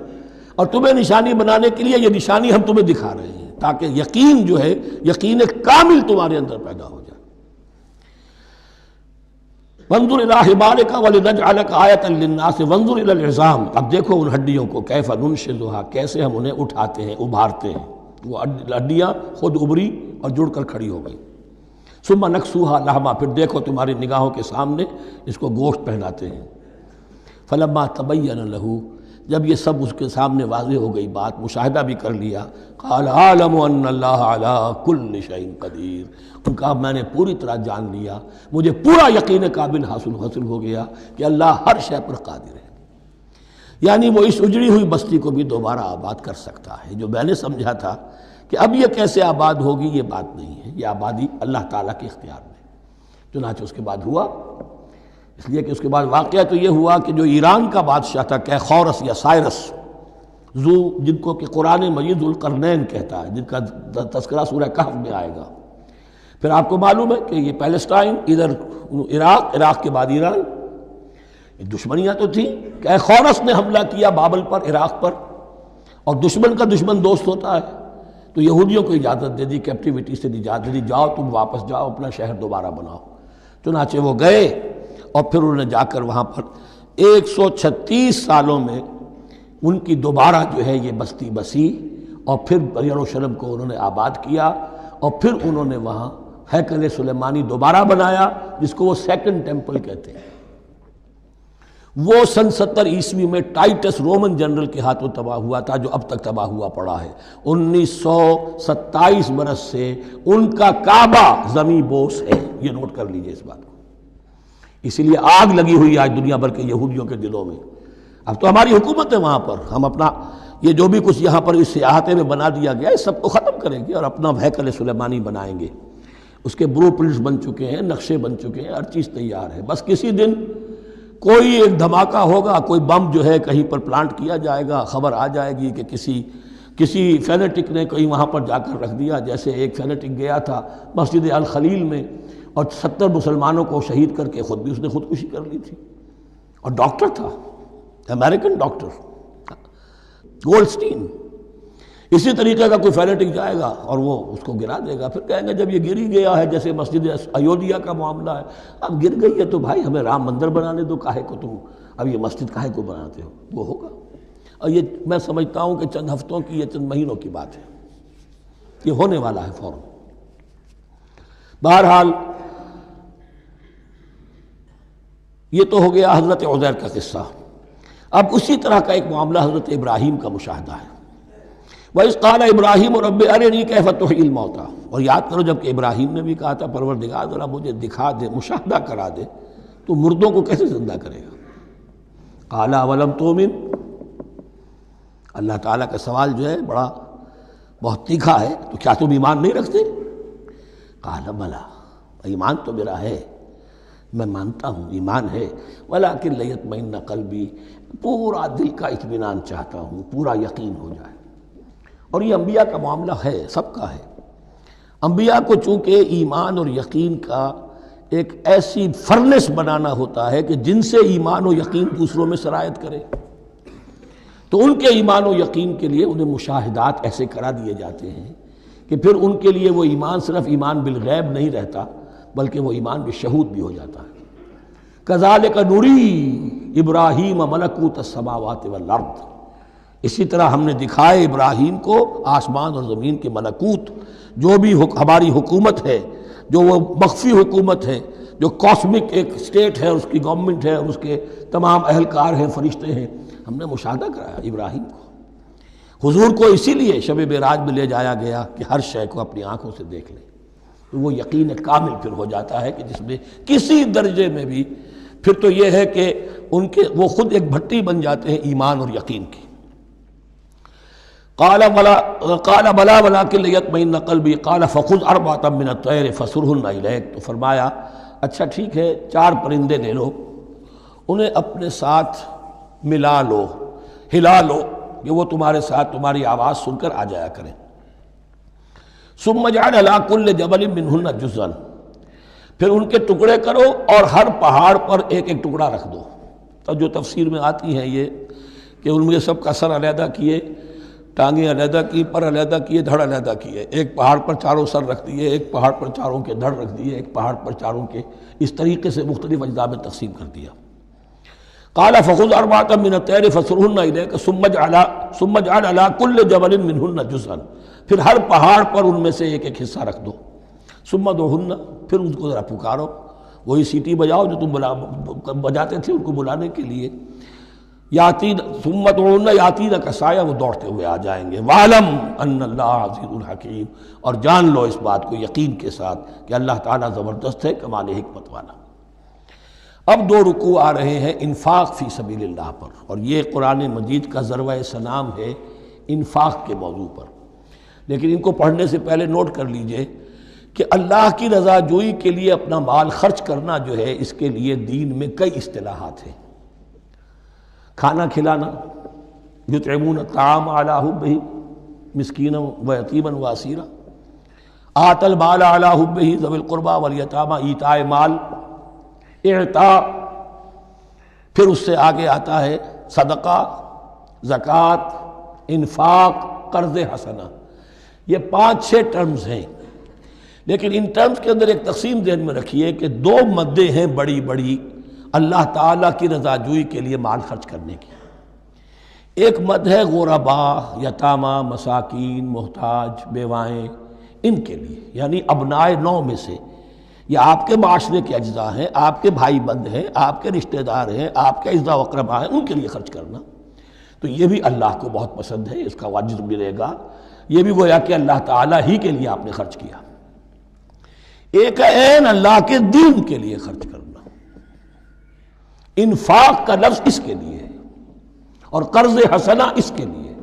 اور تمہیں نشانی بنانے کے لیے یہ نشانی ہم تمہیں دکھا رہے ہیں، تاکہ یقین جو ہے، یقین کامل تمہارے اندر پیدا ہو جائے۔ وانظر الی حمارک ولنجعلک آیۃ للناس وانظر الی العظام، اب دیکھو ان ہڈیوں کو، کیف ننشزھا، کیسے ہم انہیں اٹھاتے ہیں، ابھارتے ہیں، وہ ہڈیاں خود ابری اور جڑ کر کھڑی ہو گئی۔ ثم نکسوھا لحما، پھر دیکھو تمہاری نگاہوں کے سامنے اس کو گوشت پہناتے ہیں۔ فلما تبین لہ، جب یہ سب اس کے سامنے واضح ہو گئی بات، مشاہدہ بھی کر لیا، قال اعلم ان اللہ علی کل شیء قدیر، ان کا میں نے پوری طرح جان لیا، مجھے پورا یقین قابل حاصل ہو گیا کہ اللہ ہر شے پر قادر ہے، یعنی وہ اس اجڑی ہوئی بستی کو بھی دوبارہ آباد کر سکتا ہے۔ جو میں نے سمجھا تھا کہ اب یہ کیسے آباد ہوگی، یہ بات نہیں ہے، یہ آبادی اللہ تعالیٰ کے اختیار میں۔ چنانچہ اس کے بعد ہوا اس لیے کہ اس کے بعد واقعہ تو یہ ہوا کہ جو ایران کا بادشاہ تھا کیخورس یا سائرس ذو، جن کو کہ قرآن مجید ذوالقرنین کہتا ہے، جن کا تذکرہ سورہ کہف میں آئے گا. پھر آپ کو معلوم ہے کہ یہ پیلسٹائن، ادھر عراق کے بعد ایران، دشمنیاں تو تھیں. کیخورس نے حملہ کیا بابل پر، عراق پر، اور دشمن کا دشمن دوست ہوتا ہے، تو یہودیوں کو اجازت دے دی، کیپٹیوٹی سے اجازت دے دی، جاؤ تم واپس جاؤ، اپنا شہر دوبارہ بناؤ. چنانچہ وہ گئے اور پھر انہوں نے جا کر وہاں پر 136 سالوں میں ان کی دوبارہ جو ہے یہ بستی بسی، اور پھر یروشلم کو انہوں نے آباد کیا، اور پھر انہوں نے وہاں ہیکل سلیمانی دوبارہ بنایا، جس کو وہ سیکنڈ ٹیمپل کہتے ہیں. وہ سن 70 عیسوی میں ٹائٹس رومن جنرل کے ہاتھوں تباہ ہوا تھا، جو اب تک تباہ ہوا پڑا ہے. 1927 برس سے ان کا کعبہ زمیں بوس ہے، یہ نوٹ کر لیجئے اس بات کو. اسی لیے آگ لگی ہوئی ہے آج دنیا بھر کے یہودیوں کے دلوں میں. اب تو ہماری حکومت ہے وہاں پر، ہم اپنا یہ جو بھی کچھ یہاں پر اس احاطے میں بنا دیا گیا ہے سب کو ختم کریں گے اور اپنا ہیکل سلیمانی بنائیں گے. اس کے برو پرنٹس بن چکے ہیں، نقشے بن چکے ہیں، ہر چیز تیار ہے. بس کسی دن کوئی ایک دھماکہ ہوگا، کوئی بم جو ہے کہیں پر پلانٹ کیا جائے گا، خبر آ جائے گی کہ کسی فینیٹک نے کہیں وہاں پر جا کر رکھ دیا. جیسے ایک فینیٹک گیا تھا مسجد الخلیل میں اور 70 مسلمانوں کو شہید کر کے خود بھی اس نے خودکشی کر لی تھی، اور ڈاکٹر تھا، امریکن ڈاکٹر گولڈسٹین. اسی طریقے کا کوئی فینیٹک جائے گا اور وہ اس کو گرا دے گا، پھر کہیں گے جب یہ گر ہی گیا ہے، جیسے مسجد ایودھیا کا معاملہ ہے، اب گر گئی ہے تو بھائی ہمیں رام مندر بنانے دو، کاہے کو تم اب یہ مسجد کاہے کو بناتے ہو. وہ ہوگا، اور یہ میں سمجھتا ہوں کہ چند ہفتوں کی، یہ چند مہینوں کی بات ہے، یہ ہونے والا ہے فوراً. بہرحال یہ تو ہو گیا حضرت عزیر کا قصہ. اب اسی طرح کا ایک معاملہ حضرت ابراہیم کا مشاہدہ ہے. وَإِذْ قَالَ إِبْرَاهِيمُ رَبِّ أَرِنِي كَيْفَ تُحْيِي الْمَوْتَى، اور یاد کرو جب کہ ابراہیم نے بھی کہا تھا پروردگار ذرا مجھے دکھا دے، مشاہدہ کرا دے تو مردوں کو کیسے زندہ کرے گا. قَالَ أَوَلَمْ تُؤْمِنْ، اللہ تعالیٰ کا سوال جو ہے بہت تیکھا ہے، تو کیا تم ایمان نہیں رکھتے؟ قَالَ بَلَىٰ، ایمان تو میرا ہے، میں مانتا ہوں ایمان ہے، وَلَٰكِن لِيَطْمَئِنَّ قَلْبِي، پورا دل کا اطمینان چاہتا ہوں، پورا یقین ہو جائے. اور یہ انبیاء کا معاملہ ہے، سب کا ہے. انبیاء کو چونکہ ایمان اور یقین کا ایک ایسی فرنس بنانا ہوتا ہے کہ جن سے ایمان و یقین دوسروں میں سرایت کرے، تو ان کے ایمان و یقین کے لیے انہیں مشاہدات ایسے کرا دیے جاتے ہیں کہ پھر ان کے لیے وہ ایمان صرف ایمان بالغیب نہیں رہتا، بلکہ وہ ایمان بالشہود بھی ہو جاتا ہے. کذالک نری ابراہیم ملکوت السماوات والارض، اسی طرح ہم نے دکھائے ابراہیم کو آسمان اور زمین کے ملکوت، جو بھی ہماری حکومت ہے، جو وہ مخفی حکومت ہے، جو کاسمک ایک اسٹیٹ ہے، اس کی گورنمنٹ ہے، اس کے تمام اہلکار ہیں، فرشتے ہیں، ہم نے مشاہدہ کرایا ابراہیم کو. حضور کو اسی لیے شب معراج میں لے جایا گیا کہ ہر شے کو اپنی آنکھوں سے دیکھ لیں، تو وہ یقین کامل پھر ہو جاتا ہے کہ جس میں کسی درجے میں بھی پھر تو یہ ہے کہ وہ خود ایک بھٹی بن جاتے ہیں ایمان اور یقین کی. قال بلا ولکن لیطمئن قلبی قال فخذ اربعۃ من الطیر فصرهن الیک، تو فرمایا اچھا ٹھیک ہے 4 پرندے لے لو، انہیں اپنے ساتھ ملا لو، ہلا لو کہ وہ تمہارے ساتھ تمہاری آواز سن کر آ جایا کریں. ثم اجعل علی کل جبل منہن جزءا، پھر ان کے ٹکڑے کرو اور ہر پہاڑ پر ایک ایک ٹکڑا رکھ دو. تو جو تفسیر میں آتی ہیں یہ کہ ان میں سب کا سر علیحدہ کیے، ٹانگیں علیحدہ کی، پر علیحدہ کیے، دھڑ علیحدہ کیے، ایک پہاڑ پر چاروں سر رکھ دیے، ایک پہاڑ پر چاروں کے دھڑ رکھ دیے، ایک پہاڑ پر چاروں کے، اس طریقے سے مختلف اجزاء میں تقسیم کر دیا. قال فخذ اربعۃ من الطیر فصرهن الیک ثم اجعل علی کل جبل منہن جزءا، پھر ہر پہاڑ پر ان میں سے ایک ایک حصہ رکھ دو. ثم ادعوہن، پھر ان کو ذرا پکارو، وہی سیٹی بجاؤ جو تم بجاتے تھے ان کو بلانے کے لیے. یاتین ثم ادعوہن یاتینک سعیا، وہ دوڑتے ہوئے آ جائیں گے. وَاعْلَمْ أَنَّ اللَّهَ عَزِيزٌ حَكِيمٌ، اور جان لو اس بات کو یقین کے ساتھ کہ اللہ تعالیٰ زبردست ہے، کمال حکمت والا. اب 2 رکوع آ رہے ہیں انفاق فی سبیل اللہ پر، اور یہ قرآن مجید کا ذروہ سنام ہے انفاق کے موضوع پر. لیکن ان کو پڑھنے سے پہلے نوٹ کر لیجئے کہ اللہ کی رضا جوئی کے لیے اپنا مال خرچ کرنا جو ہے، اس کے لیے دین میں کئی اصطلاحات ہیں۔ کھانا کھلانا، یطعمون الطعام علی حبہ مسکینا ویتیما واسیرا، آت المال علی حبہ ذوی القربى والیتامى، ایتاء مال، اعطاء، پھر اس سے آگے آتا ہے صدقہ، زکوٰۃ، انفاق، قرض حسنہ۔ یہ 5-6 ٹرمز ہیں، لیکن ان ٹرمز کے اندر ایک تقسیم ذہن میں رکھیے کہ 2 مدیں ہیں بڑی بڑی اللہ تعالیٰ کی رضا جوئی کے لیے مال خرچ کرنے کی۔ ایک مد ہے غرباء، یتامى، مساکین، محتاج، بیوائیں، ان کے لیے، یعنی ابنائے نو میں سے، یہ آپ کے معاشرے کے اجزاء ہیں، آپ کے بھائی بند ہیں، آپ کے رشتہ دار ہیں، آپ کے اعزاء و اقرباء ہیں، ان کے لیے خرچ کرنا۔ تو یہ بھی اللہ کو بہت پسند ہے، اس کا اجر ملے گا، یہ بھی گویا کہ اللہ تعالیٰ ہی کے لیے آپ نے خرچ کیا۔ ایک ہے عین اللہ کے دین کے لیے خرچ کرنا، انفاق کا لفظ اس کے لیے ہے، اور قرض حسنہ اس کے لیے۔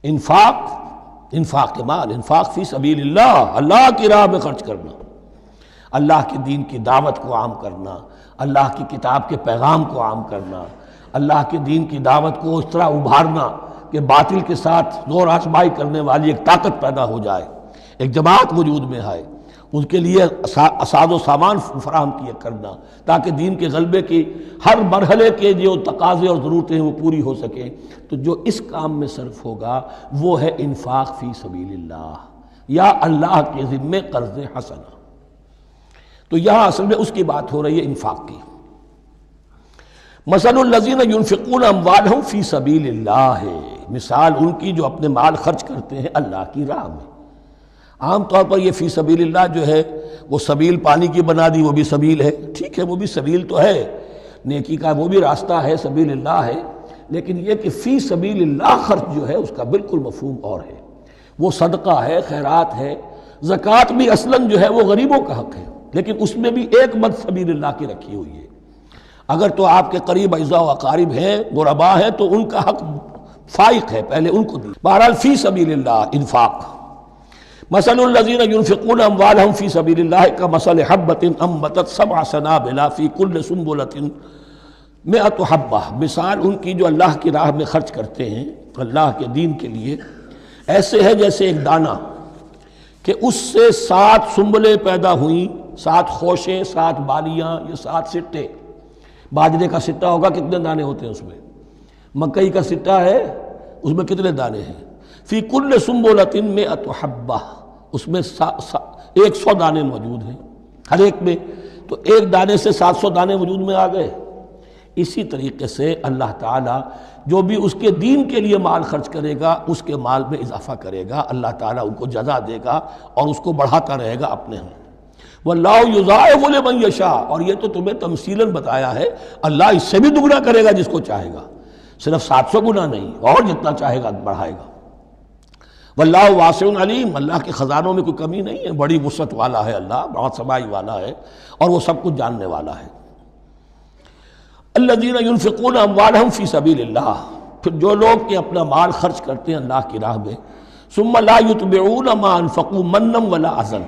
انفاق مال، انفاق فی سبیل اللہ، اللہ کی راہ میں خرچ کرنا، اللہ کے دین کی دعوت کو عام کرنا، اللہ کی کتاب کے پیغام کو عام کرنا، اللہ کے دین کی دعوت کو اس طرح ابھارنا کہ باطل کے ساتھ زور آزمائی کرنے والی ایک طاقت پیدا ہو جائے، ایک جماعت وجود میں آئے، اس کے لیے اساز و سامان فراہم کیے کرنا، تاکہ دین کے غلبے کی ہر مرحلے کے جو تقاضے اور ضرورتیں ہیں وہ پوری ہو سکیں۔ تو جو اس کام میں صرف ہوگا وہ ہے انفاق فی سبیل اللہ، یا اللہ کے ذمے قرض حسنہ۔ تو یہاں اصل میں اس کی بات ہو رہی ہے، انفاق کی۔ مثل الذین ینفقون اموالہم فی سبیل اللہ ہے، مثال ان کی جو اپنے مال خرچ کرتے ہیں اللہ کی راہ میں۔ عام طور پر یہ فی سبیل اللہ جو ہے وہ سبیل پانی کی بنا دی، وہ بھی سبیل ہے، ٹھیک ہے، وہ بھی سبیل تو ہے، نیکی کا وہ بھی راستہ ہے، سبیل اللہ ہے، لیکن یہ کہ فی سبیل اللہ خرچ جو ہے اس کا بالکل مفہوم اور ہے۔ وہ صدقہ ہے، خیرات ہے، زکوٰۃ بھی اصلاً جو ہے وہ غریبوں کا حق ہے، لیکن اس میں بھی ایک مد سبیل اللہ کی رکھی ہوئی ہے۔ اگر تو آپ کے قریب اعزاء و اقارب ہیں، غرباء ہیں، تو ان کا حق فائق ہے، پہلے ان کو دی۔ بہرحال فی سبیل اللہ انفاق۔ مثل الذین ینفقون اموالہم فی سبیل اللہ کمثل حبۃ انبتت 7 سنابل فی کل سنبلۃ 100 حبہ، مثال ان کی جو اللہ کی راہ میں خرچ کرتے ہیں اللہ کے دین کے لیے، ایسے ہے جیسے ایک دانہ کہ اس سے 7 سنبلیں پیدا ہوئیں، 7 خوشیں، 7 بالیاں، یہ 7 سٹے۔ باجرے کا سٹہ ہوگا، کتنے دانے ہوتے ہیں اس میں؟ مکئی کا سٹہ ہے، اس میں کتنے دانے ہیں؟ فی کل سنبلۃ 100 حبہ، اس میں 100 دانے موجود ہیں ہر ایک میں، تو ایک دانے سے 700 دانے وجود میں آ گئے۔ اسی طریقے سے اللہ تعالیٰ جو بھی اس کے دین کے لیے مال خرچ کرے گا اس کے مال میں اضافہ کرے گا، اللہ تعالیٰ ان کو جزا دے گا اور اس کو بڑھاتا رہے گا اپنے ہم۔ واللہ یضاعف لمن یشاء، اور یہ تو تمہیں تمثیلاً بتایا ہے، اللہ اس سے بھی دگنا کرے گا جس کو چاہے گا، صرف 700 گنا نہیں، اور جتنا چاہے گا بڑھائے گا۔ واللہ واسع علیم، اللہ کے خزانوں میں کوئی کمی نہیں ہے، بڑی وسعت والا ہے اللہ، بہت سمائی والا ہے، اور وہ سب کچھ جاننے والا ہے۔ الذین ینفقون اموالہم فی سبیل اللہ، پھر جو لوگ کہ اپنا مال خرچ کرتے ہیں اللہ کی راہ میں، ثم لا یتبعون ما انفقوا منا ولا اذى،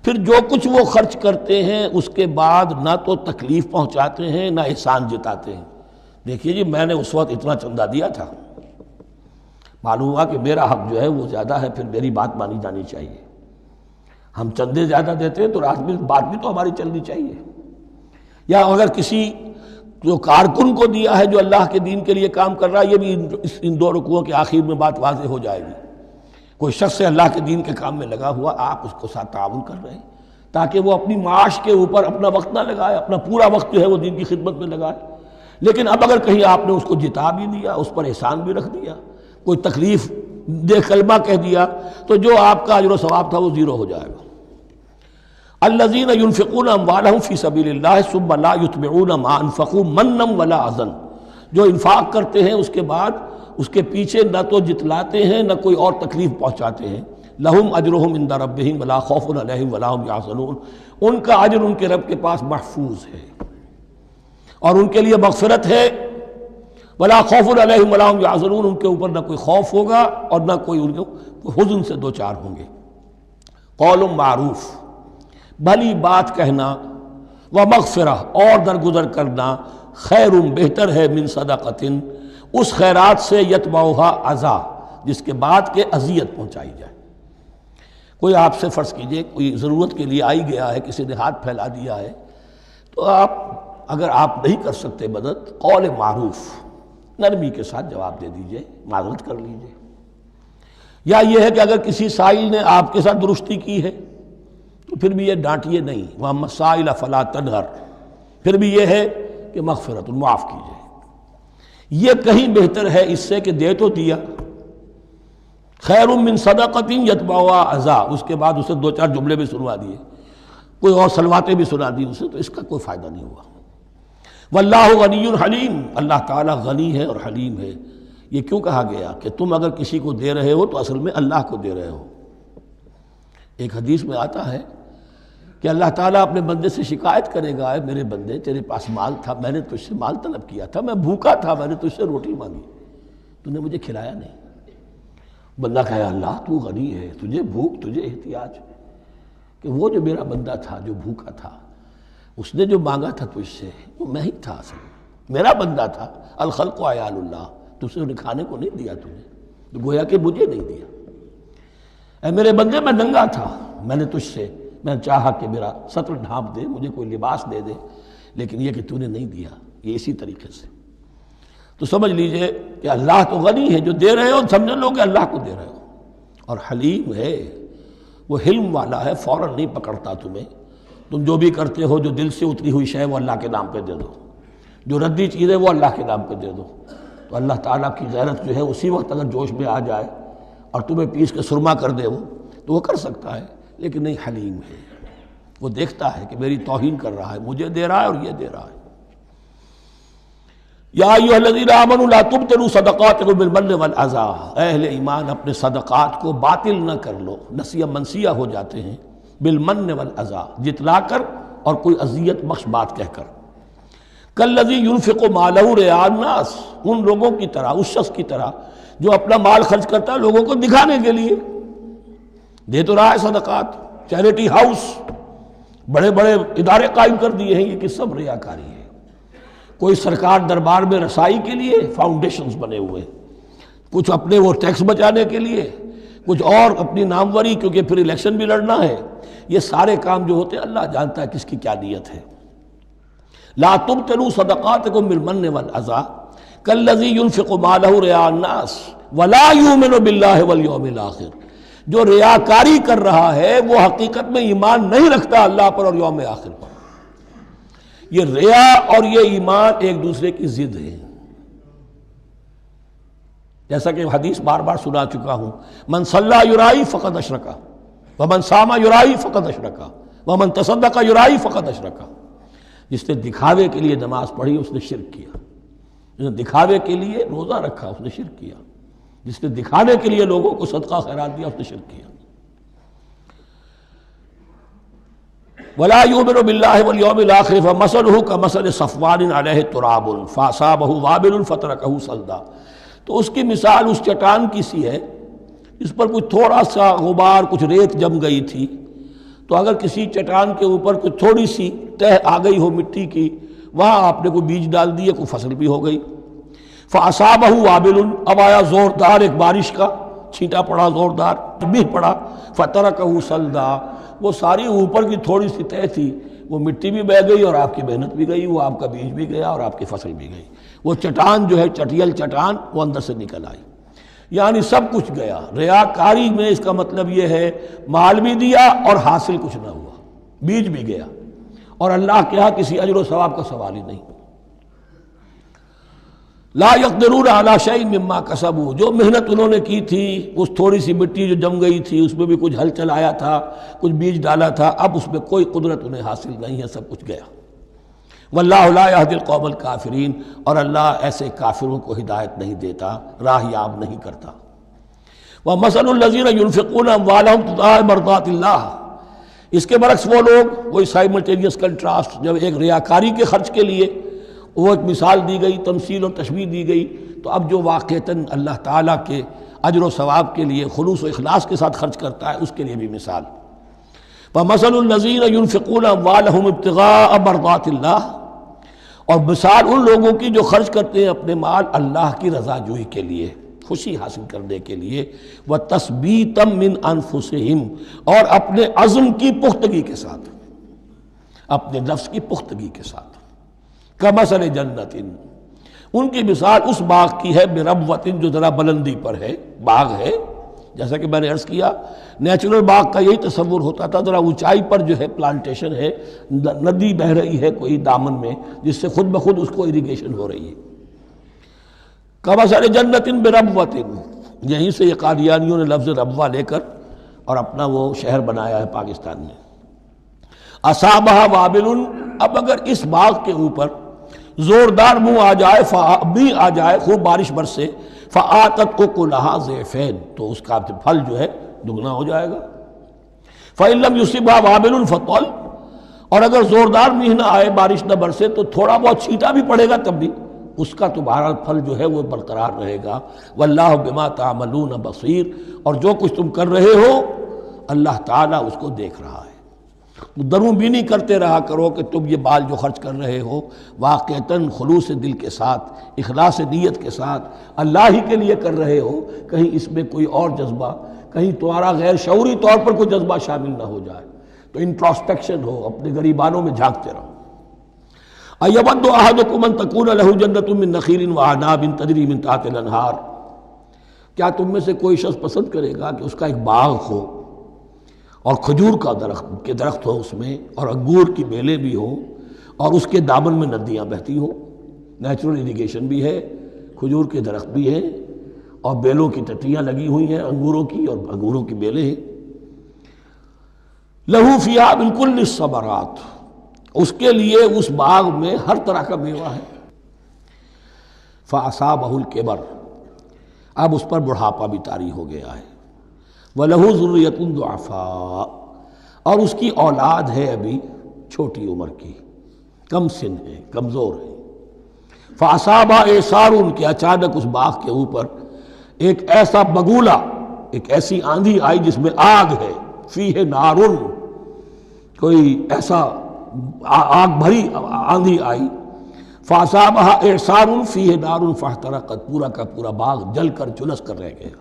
پھر جو کچھ وہ خرچ کرتے ہیں اس کے بعد نہ تو تکلیف پہنچاتے ہیں نہ احسان جتاتے ہیں۔ دیکھیے جی، میں نے اس وقت اتنا چندہ دیا تھا، معلوم ہوا کہ میرا حق جو ہے وہ زیادہ ہے، پھر میری بات مانی جانی چاہیے۔ ہم چندے زیادہ دیتے ہیں تو رات میں بات بھی تو ہماری چلنی چاہیے۔ یا اگر کسی جو کارکن کو دیا ہے جو اللہ کے دین کے لیے کام کر رہا ہے، یہ بھی ان 2 رکوعوں کے آخر میں بات واضح ہو جائے گی۔ کوئی شخص ہے اللہ کے دین کے کام میں لگا ہوا، آپ اس کو ساتھ تعاون کر رہے ہیں تاکہ وہ اپنی معاش کے اوپر اپنا وقت نہ لگائے، اپنا پورا وقت جو ہے وہ دین کی خدمت میں لگائے۔ لیکن اب اگر کہیں آپ نے اس کو جتا بھی دیا، اس پر احسان بھی رکھ دیا، کوئی تکلیف دے کلمہ کہہ دیا، تو جو آپ کا اجر و ثواب تھا وہ 0 ہو جائے گا۔ الذین ینفقون اموالہم فی سبیل اللہ ثم لا یتبعون ما انفقوا منا ولا اذى، جو انفاق کرتے ہیں اس کے بعد اس کے پیچھے نہ تو جتلاتے ہیں نہ کوئی اور تکلیف پہنچاتے ہیں۔ لہم اجرہم عند ربہم ولا خوف علیہم ولا ہم یحزنون، ان کا اجر ان کے رب کے پاس محفوظ ہے اور ان کے لیے مغفرت ہے۔ ولا خوف علیہم ولا ہم یحزنون، ان کے اوپر نہ کوئی خوف ہوگا اور نہ کوئی ان کو حزن سے دوچار ہوں گے۔ قول معروف، بھلی بات کہنا، ومغفرہ اور درگزر کرنا، خیر بہتر ہے من صدقۃ اس خیرات سے یتبعھا اذی جس کے بعد کہ اذیت پہنچائی جائے۔ کوئی آپ سے فرض کیجئے کوئی ضرورت کے لیے آئی گیا ہے، کسی نے ہاتھ پھیلا دیا ہے، تو آپ اگر آپ نہیں کر سکتے مدد، قول معروف نرمی کے ساتھ جواب دے دیجئے، معذرت کر لیجئے۔ یا یہ ہے کہ اگر کسی سائل نے آپ کے ساتھ درستی کی ہے تو پھر بھی یہ ڈانٹیے نہیں، وَأَمَّا السَّائِلَ فَلَا تَنْهَرْ، پھر بھی یہ ہے کہ مغفرت معاف کیجئے۔ یہ کہیں بہتر ہے اس سے کہ دے تو دیا، خیر من صدقۃ یتبعھا اذی، اس کے بعد اسے 2-4 جملے بھی سنوا دیے، کوئی اور سلواتیں بھی سنا دی اسے، تو اس کا کوئی فائدہ نہیں ہوا۔ واللہ غنی حلیم، اللہ تعالیٰ غنی ہے اور حلیم ہے۔ یہ کیوں کہا گیا کہ تم اگر کسی کو دے رہے ہو تو اصل میں اللہ کو دے رہے ہو۔ ایک حدیث میں آتا ہے کہ اللہ تعالیٰ اپنے بندے سے شکایت کرے گا، اے میرے بندے تیرے پاس مال تھا، میں نے تجھ سے مال طلب کیا تھا، میں بھوکا تھا، میں نے تجھ سے روٹی مانگی، تو نے مجھے کھلایا نہیں۔ بندہ کہے اللہ تو غنی ہے، تجھے بھوک، تجھے احتیاج، کہ وہ جو میرا بندہ تھا جو بھوکا تھا، اس نے جو مانگا تھا تجھ سے وہ میں ہی تھا، اصل میرا بندہ تھا۔ الخلق عیال اللہ، تجھ سے انہیں کھانے کو نہیں دیا تمہیں، تو گویا کہ مجھے نہیں دیا۔ اے میرے بندے میں ننگا تھا، میں نے تجھ سے میں چاہا کہ میرا سطر ڈھانپ دے، مجھے کوئی لباس دے دے، لیکن یہ کہ تو نے نہیں دیا۔ یہ اسی طریقے سے تو سمجھ لیجئے کہ اللہ تو غنی ہے، جو دے رہے ہو سمجھ لو کہ اللہ کو دے رہے ہو، اور حلیم ہے، وہ حلم والا ہے، فوراً نہیں پکڑتا تمہیں۔ تم جو بھی کرتے ہو جو دل سے اتری ہوئی شے وہ اللہ کے نام پہ دے دو، جو ردی چیز ہے وہ اللہ کے نام پہ دے دو، تو اللہ تعالیٰ کی غیرت جو ہے اسی وقت اگر جوش میں آ جائے اور تمہیں پیس کے سرما کر دے وہ، تو وہ کر سکتا ہے، لیکن نہیں، حلیم ہے، وہ دیکھتا ہے کہ میری توہین کر رہا ہے، مجھے دے رہا ہے اور یہ دے رہا ہے۔ یا ایھا الذین آمنوا لا تبطلوا صدقاتکم بالمن والاذی، اے اہل ایمان اپنے صدقات کو باطل نہ کر لو، نسیہ منسیہ ہو جاتے ہیں، بالمن والاذی، جتلا کر اور کوئی اذیت بخش بات کہہ کر۔ کالذی ينفق مالہ رئاء الناس، ان لوگوں کی طرح، اس شخص کی طرح جو اپنا مال خرچ کرتا ہے لوگوں کو دکھانے کے لیے، دے تو رہا ہے صدقات، چیریٹی ہاؤس، بڑے بڑے ادارے قائم کر دیے ہیں، یہ کہ سب ریاکاری ہے۔ کوئی سرکار دربار میں رسائی کے لیے فاؤنڈیشنز بنے ہوئے، کچھ اپنے وہ ٹیکس بچانے کے لیے، کچھ اور اپنی ناموری، کیونکہ پھر الیکشن بھی لڑنا ہے۔ یہ سارے کام جو ہوتے ہیں اللہ جانتا ہے کس کی کیا نیت ہے۔ لا تبطلوا صدقاتکم بالمن والاذی کالذی ينفق مالہ رئاء الناس ولا یؤمن باللہ والیوم الآخر، جو ریاکاری کر رہا ہے وہ حقیقت میں ایمان نہیں رکھتا اللہ پر اور یوم آخر پر۔ یہ ریا اور یہ ایمان ایک دوسرے کی ضد ہے، جیسا کہ حدیث بار بار سنا چکا ہوں، من صلی یرائی فقد اشرک، ومن صام یرائی فقد اشرک، ومن تصدق یرائی فقد اشرک۔ جس نے دکھاوے کے لیے نماز پڑھی اس نے شرک کیا، جس نے دکھاوے کے لیے روزہ رکھا اس نے شرک کیا، جس نے دکھانے کے لیے لوگوں کو صدقہ خیرات دیا اس نے شرک کیا۔ ولا یؤمن باللہ والیوم الآخر فمثلہ کمثل صفوان علیہ تراب فاصابہ وابل فترکہ صلدا، تو اس کی مثال اس چٹان کی سی ہے اس پر کچھ تھوڑا سا غبار، کچھ ریت جم گئی تھی، تو اگر کسی چٹان کے اوپر کچھ تھوڑی سی تہ آ گئی ہو مٹی کی، وہاں آپ نے کوئی بیج ڈال دیے، کوئی فصل بھی ہو گئی۔ فاصابہ وابل، اب آیا زوردار ایک بارش کا چھینٹا پڑا، زوردار بھی پڑا، فترکہ صلدا، وہ ساری اوپر کی تھوڑی سی تہ تھی، وہ مٹی بھی بہہ گئی اور آپ کی محنت بھی گئی، وہ آپ کا بیج بھی گیا اور آپ کی فصل بھی گئی۔ وہ چٹان جو ہے چٹیل چٹان وہ اندر سے نکل آئی، یعنی سب کچھ گیا۔ ریاکاری میں اس کا مطلب یہ ہے مال بھی دیا اور حاصل کچھ نہ ہوا، بیج بھی گیا، اور اللہ کے ہاں کسی اجر و ثواب کا سوال ہی نہیں۔ لا یقدرون علی شیء مما کسبوا، جو محنت انہوں نے کی تھی، اس تھوڑی سی مٹی جو جم گئی تھی اس میں بھی کچھ ہل چلایا تھا، کچھ بیج ڈالا تھا، اب اس میں کوئی قدرت انہیں حاصل نہیں ہے، سب کچھ گیا۔ واللہ لا یہدی القوم الکافرین، اور اللہ ایسے کافروں کو ہدایت نہیں دیتا، راہ یاب نہیں کرتا۔ ومثل الذین ینفقون اموالہم ابتغاء مرضات اللہ، اس کے برعکس وہ لوگ، وہی سائملٹینیس کنٹراسٹ، جب ایک ریاکاری کے خرچ کے لیے وہ ایک مثال دی گئی، تمثیل اور تشبیہ دی گئی، تو اب جو واقعتاً اللہ تعالیٰ کے اجر و ثواب کے لیے خلوص و اخلاص کے ساتھ خرچ کرتا ہے اس کے لیے بھی مثال۔ فَمَثَلُ الَّذِينَ يُنْفِقُونَ أَمْوَالَهُمْ ابْتِغَاءَ مَرْضَاتِ اللَّهِ، اور مثال ان لوگوں کی جو خرچ کرتے ہیں اپنے مال اللہ کی رضا جوئی کے لیے، خوشی حاصل کرنے کے لیے، وَتَثْبِيتًا مِّنْ أَنفُسِهِمْ، اور اپنے عزم کی پختگی کے ساتھ، اپنے نفس کی پختگی کے ساتھ، کَمَثَلِ جَنَّةٍ، ان کی مثال اس باغ کی ہے، بِرَبْوَةٍ، جو ذرا بلندی پر ہے، باغ ہے، جیسا کہ میں نے عرض کیا نیچرل باغ کا یہی تصور ہوتا تھا، ذرا اونچائی پر جو ہے پلانٹیشن ہے، ندی بہہ رہی ہے کوئی دامن میں جس سے خود بخود اس کو اریگیشن ہو رہی ہے، کَمَثَلِ جَنَّةٍ بِرَبْوَةٍ، یہیں سے یہ قادیانیوں نے لفظ ربوہ لے کر اور اپنا وہ شہر بنایا ہے پاکستان میں۔ اصابہ وابل، اب اگر اس باغ کے اوپر زوردار منہ آ جائے خوب بارش برسے، فآتت اکلہا ضعفین، تو اس کا پھل جو ہے دگنا ہو جائے گا۔ فإن لم یصبھا وابل فطل، اور اگر زوردار میںہ نہ آئے، بارش نہ برسے، تو تھوڑا بہت چھینٹا بھی پڑے گا تب بھی اس کا تو بہرحال پھل جو ہے وہ برقرار رہے گا۔ واللہ بما تعملون بصیر، اور جو کچھ تم کر رہے ہو اللہ تعالیٰ اس کو دیکھ رہا ہے۔ دروں بینی کرتے رہا کرو کہ تم یہ مال جو خرچ کر رہے ہو واقعتاً خلوص دل کے ساتھ، اخلاص نیت کے ساتھ اللہ ہی کے لیے کر رہے ہو، کہیں اس میں کوئی اور جذبہ، کہیں تمہارا غیر شعوری طور پر کوئی جذبہ شامل نہ ہو جائے، تو انٹراسپیکشن ہو، اپنے غریبانوں میں جھانکتے رہو۔ اَیَوَدُّ أَحَدُکُمْ أَن تَکُونَ لَهُ جَنَّةٌ مِّن نَخِیلٍ وَأَعْنَابٍ تَجْرِی مِن تَحْتِہَا الْأَنْہَارُ، کیا تم میں سے کوئی شخص پسند کرے گا کہ اس کا ایک باغ ہو اور کھجور کا درخت ہو اس میں، اور انگور کی بیلیں بھی ہوں، اور اس کے دامن میں ندیاں بہتی ہوں، نیچرل اریگیشن بھی ہے، کھجور کے درخت بھی ہیں، اور بیلوں کی ٹٹیاں لگی ہوئی ہیں انگوروں کی، اور انگوروں کی بیلیں ہیں۔ لہو فیہا من کل الثمرات، اس کے لیے اس باغ میں ہر طرح کا میوہ ہے۔ فاصابہ الکبر، اب اس پر بڑھاپا بھی طاری ہو گیا ہے۔ وَلَهُ ذُرِّيَّةٌ ضُعَفَاءُ، اور اس کی اولاد ہے ابھی چھوٹی عمر کی، کم سن ہے، کمزور ہے۔ فَأَصَابَهَا إِعْصَارٌ، کہ اچانک اس باغ کے اوپر ایک ایسا بگولا، ایک ایسی آندھی آئی جس میں آگ ہے، فِيهِ نَارٌ، کوئی ایسا آگ بھری آندھی آئی۔ فَأَصَابَهَا إِعْصَارٌ فِيهِ نَارٌ فَاحْتَرَقَتْ، پورا کا پورا باغ جل کر جلس کر رہ گیا۔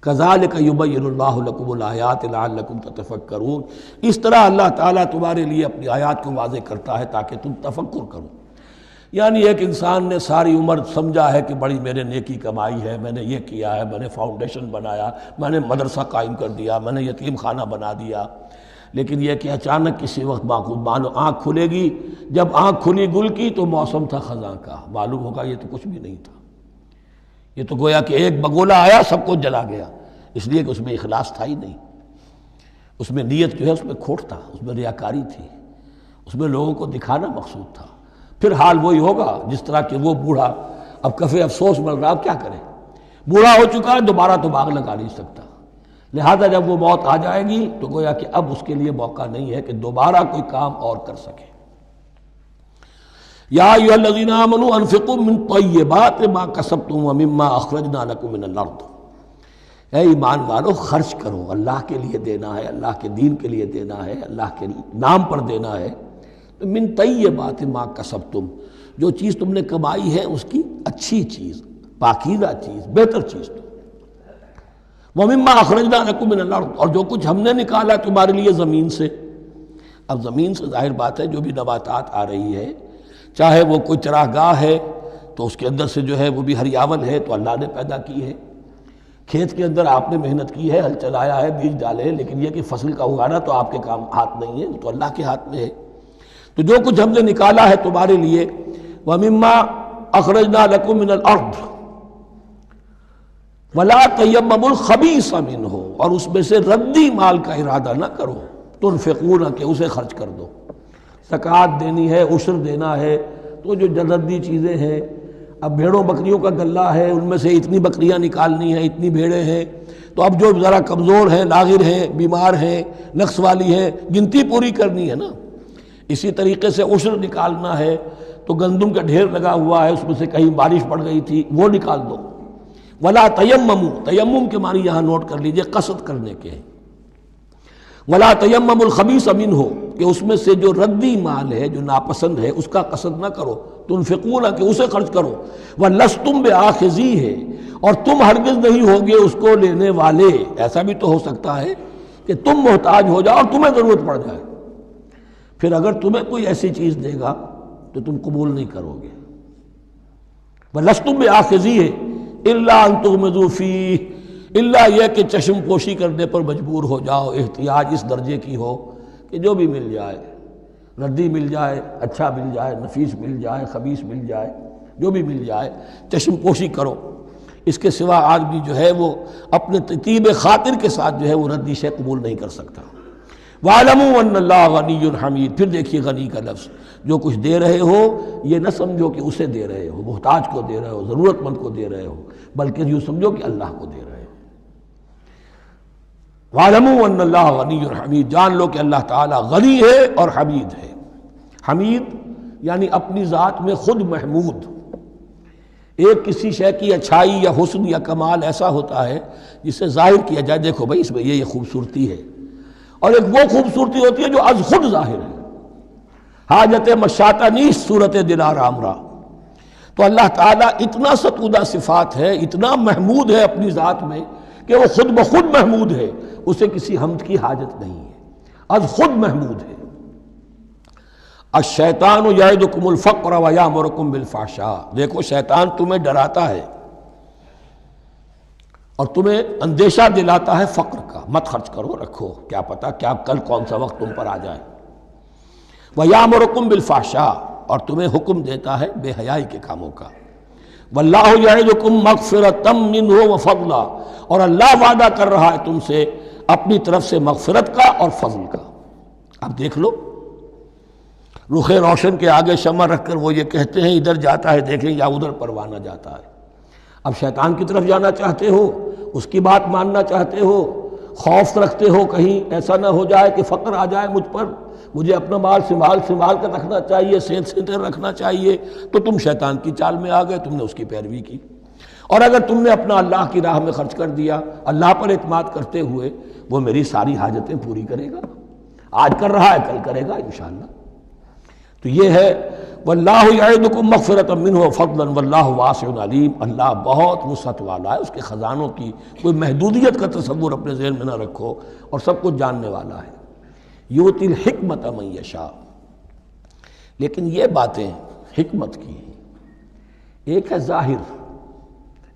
کذالک یبین اللہ لکم الآیات لعلکم تتفکرون، اس طرح اللہ تعالیٰ تمہارے لیے اپنی آیات کو واضح کرتا ہے تاکہ تم تفکر کرو۔ یعنی ایک انسان نے ساری عمر سمجھا ہے کہ بڑی میرے نیکی کمائی ہے، میں نے یہ کیا ہے، میں نے فاؤنڈیشن بنایا، میں نے مدرسہ قائم کر دیا، میں نے یتیم خانہ بنا دیا، لیکن یہ کہ اچانک کسی وقت آنکھ کھلے گی، جب آنکھ کھلی گل کی تو موسم تھا خزاں کا، معلوم ہوگا یہ تو کچھ بھی نہیں تھا، یہ تو گویا کہ ایک بگولا آیا سب کو جلا گیا، اس لیے کہ اس میں اخلاص تھا ہی نہیں، اس میں نیت جو ہے اس میں کھوٹ تھا، اس میں ریاکاری تھی، اس میں لوگوں کو دکھانا مقصود تھا۔ پھر حال وہی ہوگا جس طرح کہ وہ بوڑھا اب کفِ افسوس مل رہا، اب کیا کرے، بوڑھا ہو چکا ہے، دوبارہ تو باغ لگا نہیں سکتا، لہذا جب وہ موت آ جائے گی تو گویا کہ اب اس کے لیے موقع نہیں ہے کہ دوبارہ کوئی کام اور کر سکے۔ یا ایھا الذین آمنوا انفقوا من طیبات ما کسبتم ومما اخرجنا لکم من الارض، اے ایمان والو خرچ کرو، اللہ کے لیے دینا ہے، اللہ کے دین کے لیے دینا ہے، اللہ کے نام پر دینا ہے۔ من طیبات ما کسبتم، جو چیز تم نے کمائی ہے اس کی اچھی چیز، پاکیزہ چیز، بہتر چیز تو۔ ومما اخرجنا لکم من الارض، اور جو کچھ ہم نے نکالا تمہارے لیے زمین سے۔ اب زمین سے ظاہر بات ہے جو بھی نباتات آ رہی ہے، چاہے وہ کوئی چراہ گاہ ہے تو اس کے اندر سے جو ہے وہ بھی ہریاول ہے تو اللہ نے پیدا کی ہے، کھیت کے اندر آپ نے محنت کی ہے، ہل چلایا ہے، بیج ڈالے ہیں، لیکن یہ کہ فصل کا اگانا تو آپ کے کام ہاتھ نہیں ہے، تو اللہ کے ہاتھ میں ہے۔ تو جو کچھ ہم نے نکالا ہے تمہارے لیے، وَمِمَّا أَخْرَجْنَا لَكُم مِّنَ الْأَرْضِ وَلَا تَيَمَّمُوا الْخَبِيثَ مِنْهُ، اور اس میں سے ردی مال کا ارادہ نہ کرو، تنفقون، کہ اسے خرچ کر دو، زکوٰۃ دینی ہے، عشر دینا ہے، تو جو ردی چیزیں ہیں، اب بھیڑوں بکریوں کا غلہ ہے، ان میں سے اتنی بکریاں نکالنی ہیں، اتنی بھیڑیں ہیں، تو اب جو ذرا کمزور ہیں، لاغر ہیں، بیمار ہیں، نقص والی ہیں، گنتی پوری کرنی ہے نا۔ اسی طریقے سے عشر نکالنا ہے تو گندم کا ڈھیر لگا ہوا ہے، اس میں سے کہیں بارش پڑ گئی تھی، وہ نکال دو۔ ولا تیمموا، تیمم کے معنی یہاں نوٹ کر لیجئے، قصد کرنے کے ہیں۔ ولا تیمم الخبیث منہ، کہ اس میں سے جو ردی مال ہے جو ناپسند ہے اس کا قصد نہ کرو، تنفقون کہ اسے خرچ کرو، وَلَسْتُمْ بِآخِذِيهِ اور تم ہرگز نہیں ہوگے اس کو لینے والے۔ ایسا بھی تو ہو سکتا ہے کہ تم محتاج ہو جاؤ اور تمہیں ضرورت پڑ جائے، پھر اگر تمہیں کوئی ایسی چیز دے گا تو تم قبول نہیں کرو گے۔ وَلَسْتُمْ بِآخِذِيهِ إِلَّا أَن تُغْمِضُوا فِيهِ، اللہ یہ کہ چشم پوشی کرنے پر مجبور ہو جاؤ، احتیاج اس درجے کی ہو کہ جو بھی مل جائے، ردی مل جائے، اچھا مل جائے، نفیس مل جائے، خبیث مل جائے، جو بھی مل جائے چشم پوشی کرو۔ اس کے سوا آدمی جو ہے وہ اپنے طیب خاطر کے ساتھ جو ہے وہ ردی شے قبول نہیں کر سکتا۔ وَاعْلَمُوا أَنَّ اللَّهَ غَنِيٌّ حَمِيدٌ، پھر دیکھیے غنی کا لفظ، جو کچھ دے رہے ہو یہ نہ سمجھو کہ اسے دے رہے ہو، محتاج کو دے رہے ہو، ضرورت مند کو دے رہے ہو، بلکہ یوں سمجھو کہ اللہ کو دے رہے ہو۔ وَاعْلَمُوا أَنَّ اللَّهَ غَنِيٌّ حَمِيدٌ، جان لو کہ اللہ تعالیٰ غنی ہے اور حمید ہے۔ حمید یعنی اپنی ذات میں خود محمود۔ ایک کسی شے کی اچھائی یا حسن یا کمال ایسا ہوتا ہے جسے ظاہر کیا جائے، دیکھو بھائی اس میں یہ خوبصورتی ہے، اور ایک وہ خوبصورتی ہوتی ہے جو از خود ظاہر ہے۔ حاجت مشاطہ نیست صورت دل آرام را، تو اللہ تعالیٰ اتنا ستودہ صفات ہے، اتنا محمود ہے اپنی ذات میں کہ وہ خود بخود محمود ہے، اسے کسی حمد کی حاجت نہیں ہے، از خود محمود ہے۔ الشیطان یعدکم الفقر ویامرکم بالفحشاء، دیکھو شیطان تمہیں ڈراتا ہے اور تمہیں اندیشہ دلاتا ہے فقر کا، مت خرچ کرو، رکھو، کیا پتہ کیا کل کون سا وقت تم پر آ جائے۔ ویامرکم بالفحشاء، اور تمہیں حکم دیتا ہے بے حیائی کے کاموں کا۔ واللہ یعدکم مغفرۃ منہ وفضلا، اور اللہ وعدہ کر رہا ہے تم سے اپنی طرف سے مغفرت کا اور فضل کا۔ اب دیکھ لو، رخ روشن کے آگے شمع رکھ کر وہ یہ کہتے ہیں ادھر جاتا ہے دیکھیں یا ادھر پروانہ جاتا ہے۔ اب شیطان کی طرف جانا چاہتے ہو، اس کی بات ماننا چاہتے ہو، خوف رکھتے ہو کہیں ایسا نہ ہو جائے کہ فقر آ جائے مجھ پر، مجھے اپنا مال سنبھال کر رکھنا چاہیے، سینت رکھنا چاہیے، تو تم شیطان کی چال میں آ گئے، تم نے اس کی پیروی کی۔ اور اگر تم نے اپنا اللہ کی راہ میں خرچ کر دیا، اللہ پر اعتماد کرتے ہوئے، وہ میری ساری حاجتیں پوری کرے گا، آج کر رہا ہے کل کرے گا انشاءاللہ۔ تو یہ ہے واللہ یعدکم مغفرۃ منہ وفضلا واللہ واسع علیم، اللہ بہت وسعت والا ہے، اس کے خزانوں کی کوئی محدودیت کا تصور اپنے ذہن میں نہ رکھو، اور سب کچھ جاننے والا ہے۔ یؤتی الحکمۃ من یشاء، لیکن یہ باتیں حکمت کی ایک ہے ظاہر،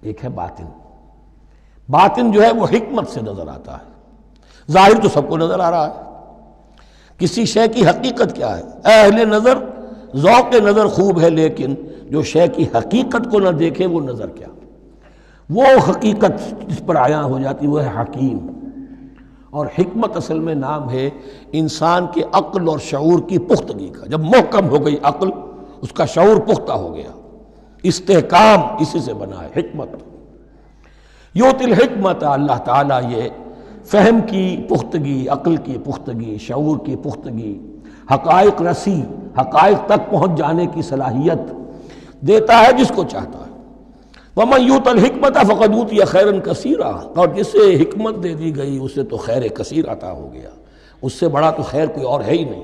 ایک ہے باطن۔ باطن جو ہے وہ حکمت سے نظر آتا ہے، ظاہر تو سب کو نظر آ رہا ہے۔ کسی شے کی حقیقت کیا ہے؟ اہل نظر ذوق نظر خوب ہے، لیکن جو شے کی حقیقت کو نہ دیکھے وہ نظر کیا؟ وہ حقیقت جس پر عیاں ہو جاتی وہ ہے حکیم۔ اور حکمت اصل میں نام ہے انسان کے عقل اور شعور کی پختگی کا۔ جب محکم ہو گئی عقل، اس کا شعور پختہ ہو گیا، استحکام اسی سے بنا ہے حکمت۔ یؤتی الحکمت، اللہ تعالیٰ یہ فہم کی پختگی، عقل کی پختگی، شعور کی پختگی، حقائق رسی، حقائق تک پہنچ جانے کی صلاحیت دیتا ہے جس کو چاہتا ہے۔ وَمَن یُؤْتَ الْحِکْمَةَ فَقَدْ أُوتِیَ خَیْرًا کَثِیرًا، اور جسے حکمت دے دی گئی اسے تو خیر کثیر عطا ہو گیا، اس سے بڑا تو خیر کوئی اور ہے ہی نہیں۔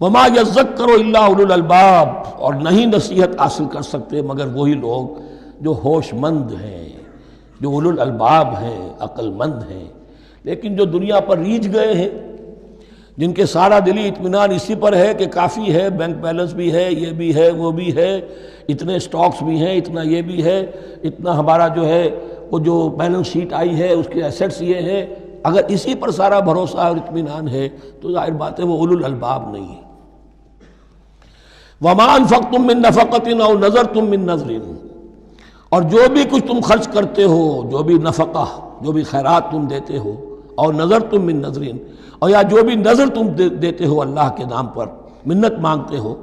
وَمَا يَذَّکَّرُ إِلَّا أُولُو الْأَلْبَابِ، اور نہیں نصیحت حاصل کر سکتے مگر وہی لوگ جو ہوش مند ہیں، جو اولو الالباب ہیں، عقل مند ہیں۔ لیکن جو دنیا پر ریجھ گئے ہیں، جن کے سارا دلی اطمینان اسی پر ہے کہ کافی ہے، بینک بیلنس بھی ہے، یہ بھی ہے، وہ بھی ہے، اتنے سٹاکس بھی ہیں، اتنا یہ بھی ہے، اتنا ہمارا جو ہے وہ جو بیلنس شیٹ آئی ہے اس کے ایسیٹس یہ ہیں، اگر اسی پر سارا بھروسہ اور اطمینان ہے تو ظاہر بات ہے وہ اولو الالباب نہیں ہے۔ وَمَا أَنفَقْتُم مِّن نَفَقَةٍ أَوْ نَذَرْتُم مِّن نَذْرٍ، اور جو بھی کچھ تم خرچ کرتے ہو، جو بھی نفقہ، جو بھی خیرات تم دیتے ہو، اور نظر تم من نظرین، اور یا جو بھی نظر تم دیتے ہو اللہ کے نام پر، منت مانگتے ہو،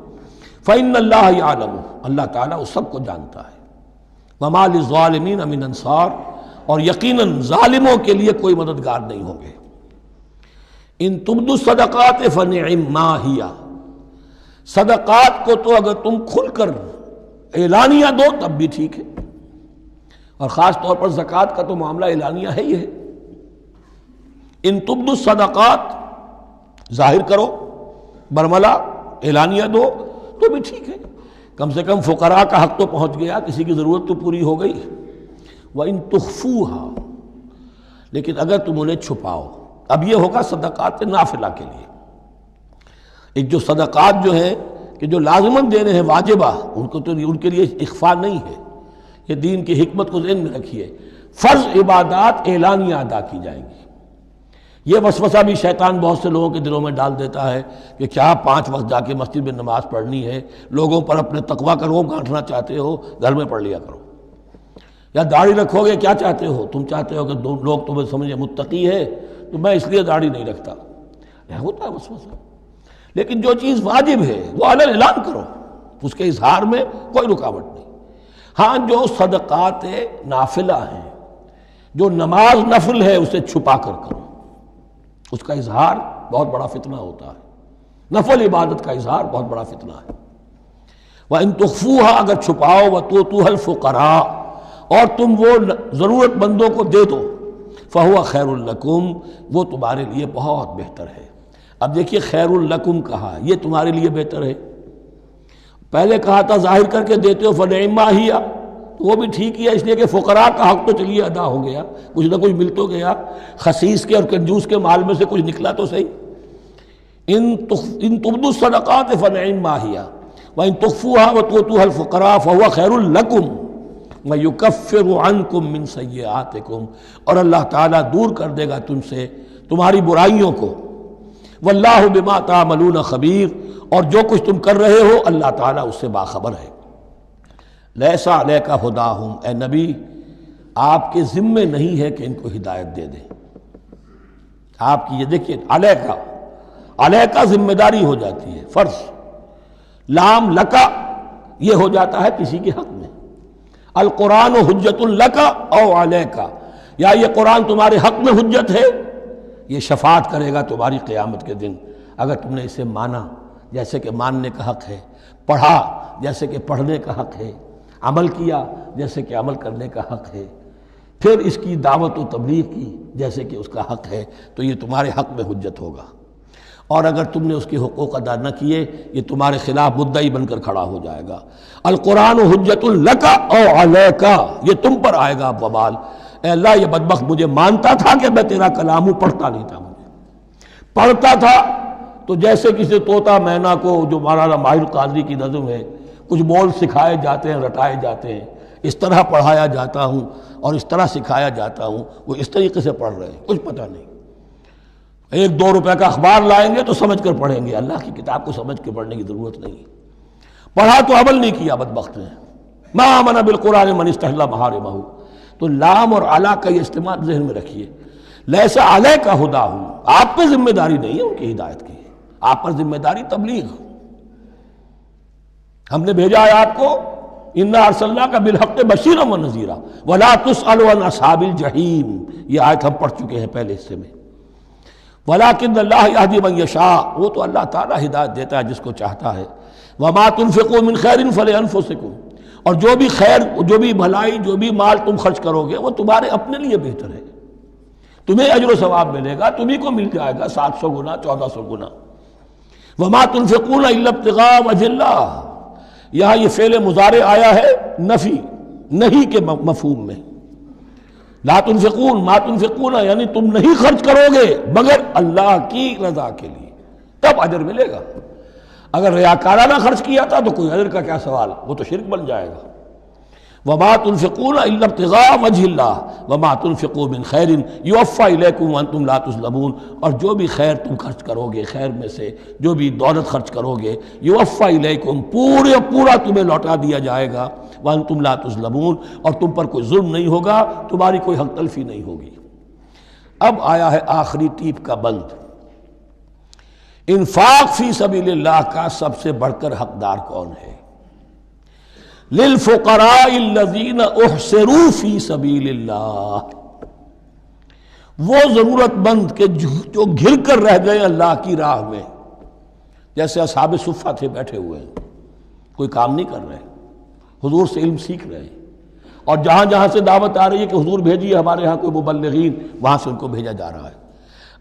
فإن اللہ یعلم، اللہ تعالیٰ اس سب کو جانتا ہے۔ وما للظالمین من انصار، اور یقیناً ظالموں کے لیے کوئی مددگار نہیں ہوں گے۔ ان تبدوا الصدقات فنعما ہی، صدقات کو تو اگر تم کھل کر اعلانیہ دو تب بھی ٹھیک ہے، اور خاص طور پر زکوٰۃ کا تو معاملہ اعلانیہ ہے ہی ہے۔ ان تبدوا الصدقات، ظاہر کرو، برملا اعلانیہ دو تو بھی ٹھیک ہے، کم سے کم فقراء کا حق تو پہنچ گیا، کسی کی ضرورت تو پوری ہو گئی۔ وَإِن تُخْفُوهَا، لیکن اگر تم انہیں چھپاؤ، اب یہ ہوگا صدقات نافلہ کے لیے۔ ایک جو صدقات جو ہیں کہ جو لازماً دینے ہیں واجبہ، ان کو تو ان کے لیے اخفاء نہیں ہے، یہ دین کی حکمت کو ذہن میں رکھیے، فرض عبادات اعلانیہ ادا کی جائیں گی۔ یہ وسوسہ بھی شیطان بہت سے لوگوں کے دلوں میں ڈال دیتا ہے کہ کیا 5 وقت جا کے مسجد میں نماز پڑھنی ہے، لوگوں پر اپنے تقویٰ کا روب گانٹھنا چاہتے ہو، گھر میں پڑھ لیا کرو۔ یا داڑھی رکھو گے، کیا چاہتے ہو؟ تم چاہتے ہو کہ لوگ تمہیں سمجھے متقی ہے تو میں اس لیے داڑھی نہیں رکھتا، ہوتا ہے وسوسہ۔ لیکن جو چیز واجب ہے وہ علن اعلان کرو، اس کے اظہار میں کوئی رکاوٹ نہیں۔ ہاں جو صدقات نافلہ ہیں، جو نماز نفل ہے، اسے چھپا کر کرو، اس کا اظہار بہت بڑا فتنہ ہوتا ہے، نفل عبادت کا اظہار بہت بڑا فتنہ ہے۔ وَإِن تُخْفُوهَا، اگر چھپاؤ، وَتُؤْتُوهَا الْفُقَرَاءَ، اور تم وہ ضرورت مندوں کو دے دو، فَهُوَ خَيْرٌ لَكُمْ، وہ تمہارے لیے بہت بہتر ہے۔ اب دیکھیے خیر لکم کہا، یہ تمہارے لیے بہتر ہے۔ پہلے کہا تھا ظاہر کر کے دیتے ہو فنعما ہی، تو وہ بھی ٹھیک ہی ہے، اس لیے کہ فقراء کا حق تو چلیے ادا ہو گیا، کچھ نہ کچھ مل تو گیا، خسیس کے اور کنجوس کے مال میں سے کچھ نکلا تو صحیح۔ ان تبدوا الصدقات فنعما ہی وان تخفوها وتؤتوها الفقراء فهو خیر لکم ویکفر عنکم من سیئاتکم، اور اللہ تعالیٰ دور کر دے گا تم سے تمہاری برائیوں کو۔ واللہ بما تعملون خبیر، اور جو کچھ تم کر رہے ہو اللہ تعالیٰ اس سے باخبر ہے۔ لیس علیک ہداہم، اے نبی آپ کے ذمے نہیں ہے کہ ان کو ہدایت دے دیں۔ آپ کی یہ دیکھیے علیکہ ذمہ داری ہو جاتی ہے، فرض۔ لام لکا یہ ہو جاتا ہے کسی کے حق میں۔ القرآن حجت لکا او علیکہ، یا یہ قرآن تمہارے حق میں حجت ہے، یہ شفاعت کرے گا تمہاری قیامت کے دن اگر تم نے اسے مانا جیسے کہ ماننے کا حق ہے، پڑھا جیسے کہ پڑھنے کا حق ہے، عمل کیا جیسے کہ عمل کرنے کا حق ہے، پھر اس کی دعوت و تبلیغ کی جیسے کہ اس کا حق ہے، تو یہ تمہارے حق میں حجت ہوگا۔ اور اگر تم نے اس کے حقوق ادا نہ کیے، یہ تمہارے خلاف مدعی بن کر کھڑا ہو جائے گا۔ القرآن حجت لک او علیک، یہ تم پر آئے گا وبال۔ اے اللہ یہ بدبخت مجھے مانتا تھا کہ میں تیرا کلام ہوں، پڑھتا نہیں تھا، مجھے پڑھتا تھا تو جیسے کسی طوطا مینا کو، جو مولانا ماہر قاضی کی نظم ہے، کچھ بول سکھائے جاتے ہیں، رٹائے جاتے ہیں، اس طرح پڑھایا جاتا ہوں اور اس طرح سکھایا جاتا ہوں، وہ اس طریقے سے پڑھ رہے ہیں، کچھ پتہ نہیں۔ 1-2 روپے کا اخبار لائیں گے تو سمجھ کر پڑھیں گے، اللہ کی کتاب کو سمجھ کے پڑھنے کی ضرورت نہیں۔ پڑھا تو عمل نہیں کیا بدبخت نے۔ ما آمن بالقرآن من استحل محارمہ، تو لام اور علا کا یہ استعمال ذہن میں رکھیے۔ لیس علیک ہداہم، آپ پہ ذمہ داری نہیں ہے ان کی ہدایت کی، آپ پر ذمہ داری تبلیغ۔ ہم نے بھیجا ہے آپ کو، انا ارسلناک بالحق بشیرا ونذیرا ولا تسأل عن اصحاب الجحیم، یہ آیت ہم پڑھ چکے ہیں پہلے حصے میں۔ ولکن اللہ یہدی من یشاء، وہ تو اللہ تعالیٰ ہدایت دیتا ہے جس کو چاہتا ہے۔ وما تنفقوا من خیر فلانفسکم، اور جو بھی خیر، جو بھی بھلائی، جو بھی مال تم خرچ کرو گے وہ تمہارے اپنے لیے بہتر ہے، تمہیں اجر و ثواب ملے گا، تمہیں کو مل جائے گا 700 گنا 1400 گنا۔ وما تنفقون الا ابتغاء وجه اللہ، یہاں یہ فعل مضارع آیا ہے نفی نہیں کے مفہوم میں۔ لا تنفقون، ما تنفقون یعنی تم نہیں خرچ کرو گے مگر اللہ کی رضا کے لیے، تب اجر ملے گا۔ اگر ریاکارانہ خرچ کیا تھا تو کوئی اجر کا کیا سوال، وہ تو شرک بن جائے گا۔ وما تنفقون الا ابتغاء وجه اللہ وما تنفقوا من خیر یوفى الیکم وانتم لا تظلمون، اور جو بھی خیر تم خرچ کرو گے، خیر میں سے جو بھی دولت خرچ کرو گے، یوفى الیکم، پورا تمہیں لوٹا دیا جائے گا، وانتم لا تظلمون، اور تم پر کوئی ظلم نہیں ہوگا، تمہاری کوئی حق تلفی نہیں ہوگی۔ اب آیا ہے آخری ٹیپ کا بند۔ انفاق فی سبیل اللہ کا سب سے بڑھ کر حقدار کون ہے؟ للفقراء الذین احصروا فی سبیل اللہ، وہ ضرورت مند کہ جو گھر کر رہ گئے اللہ کی راہ میں، جیسے اصحاب صفہ تھے، بیٹھے ہوئے ہیں، کوئی کام نہیں کر رہے، حضور سے علم سیکھ رہے ہیں، اور جہاں جہاں سے دعوت آ رہی ہے کہ حضور بھیجیے ہمارے ہاں کوئی مبلغین، وہاں سے ان کو بھیجا جا رہا ہے۔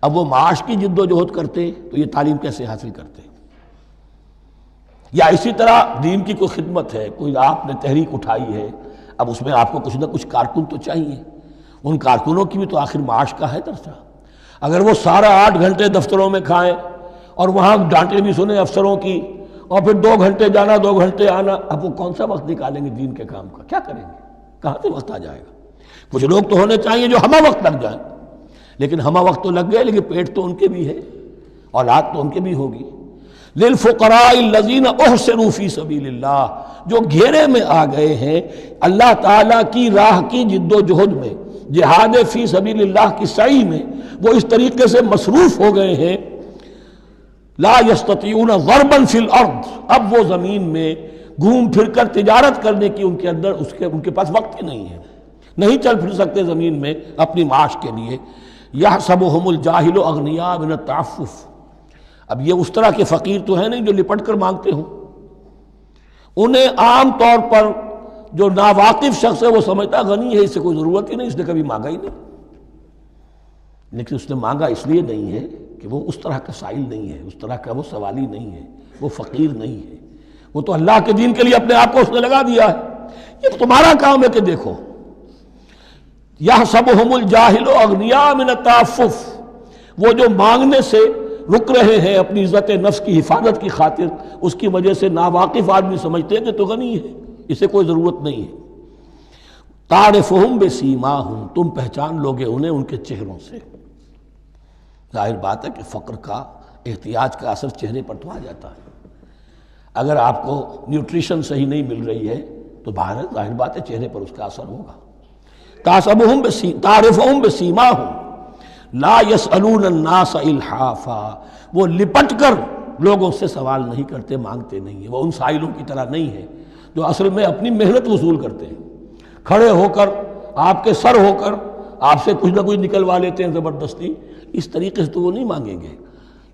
اب وہ معاش کی جد و جہد کرتے تو یہ تعلیم کیسے حاصل کرتے؟ یا اسی طرح دین کی کوئی خدمت ہے، کوئی آپ نے تحریک اٹھائی ہے، اب اس میں آپ کو کچھ نہ کچھ کارکن تو چاہیے، ان کارکنوں کی بھی تو آخر معاش کا ہے درجہ۔ اگر وہ سارا 8 گھنٹے دفتروں میں کھائیں اور وہاں ڈانٹیں بھی سنیں افسروں کی، اور پھر 2 گھنٹے جانا 2 گھنٹے آنا، اب وہ کون سا وقت نکالیں گے دین کے کام کا؟ کیا کریں گے؟ کہاں سے وقت آ جائے گا؟ کچھ لوگ تو ہونے چاہیے جو ہمہ وقت لگ جائیں، لیکن ہمہ وقت تو لگ گئے، لیکن پیٹ تو ان کے بھی ہے، اولاد تو ان کے بھی ہوگی۔ للفقراء الذین احصروا فی سبیل اللہ، جو گھیرے میں آ گئے ہیں اللہ تعالیٰ کی راہ کی جد و جہد میں، جہاد فی سبیل اللہ کی سعی میں، وہ اس طریقے سے مصروف ہو گئے ہیں، لا یستطیعون ضربا فی الارض، اب وہ زمین میں گھوم پھر کر تجارت کرنے کی ان کے اندر ان کے پاس وقت ہی نہیں ہے، نہیں چل پھر سکتے زمین میں اپنی معاش کے لیے۔ یحسبهم الجاہل اغنیاء من التعفف، اب یہ اس طرح کے فقیر تو ہیں نہیں جو لپٹ کر مانگتے ہوں، انہیں عام طور پر جو ناواقف شخص ہے وہ سمجھتا غنی ہے، اس سے کوئی ضرورت ہی نہیں، اس نے کبھی مانگا ہی نہیں، لیکن اس نے مانگا اس لیے نہیں ہے کہ وہ اس طرح کا سائل نہیں ہے، اس طرح کا وہ سوالی نہیں ہے، وہ فقیر نہیں ہے، وہ تو اللہ کے دین کے لیے اپنے آپ کو اس نے لگا دیا ہے۔ یہ تمہارا کام ہے کہ دیکھو، یحسبهم الجاہل اغنیاء من التعفف، وہ جو مانگنے سے رک رہے ہیں اپنی عزت نفس کی حفاظت کی خاطر، اس کی وجہ سے ناواقف آدمی سمجھتے ہیں کہ تو غنی ہے، اسے کوئی ضرورت نہیں ہے۔ تعرفهم بسیماہم، تم پہچان لوگے انہیں ان کے چہروں سے۔ ظاہر بات ہے کہ فقر کا، احتیاج کا اثر چہرے پر تو آ جاتا ہے۔ اگر آپ کو نیوٹریشن صحیح نہیں مل رہی ہے تو ظاہر بات ہے چہرے پر اس کا اثر ہوگا۔ تعرفهم بسیماہم لا يسألون الناس الحافا، وہ لپٹ کر لوگوں سے سوال نہیں کرتے، مانگتے نہیں ہیں، وہ ان سائلوں کی طرح نہیں ہے جو اصل میں اپنی محنت وصول کرتے ہیں، کھڑے ہو کر آپ کے سر ہو کر آپ سے کچھ نہ کچھ نکلوا لیتے ہیں زبردستی، اس طریقے سے تو وہ نہیں مانگیں گے۔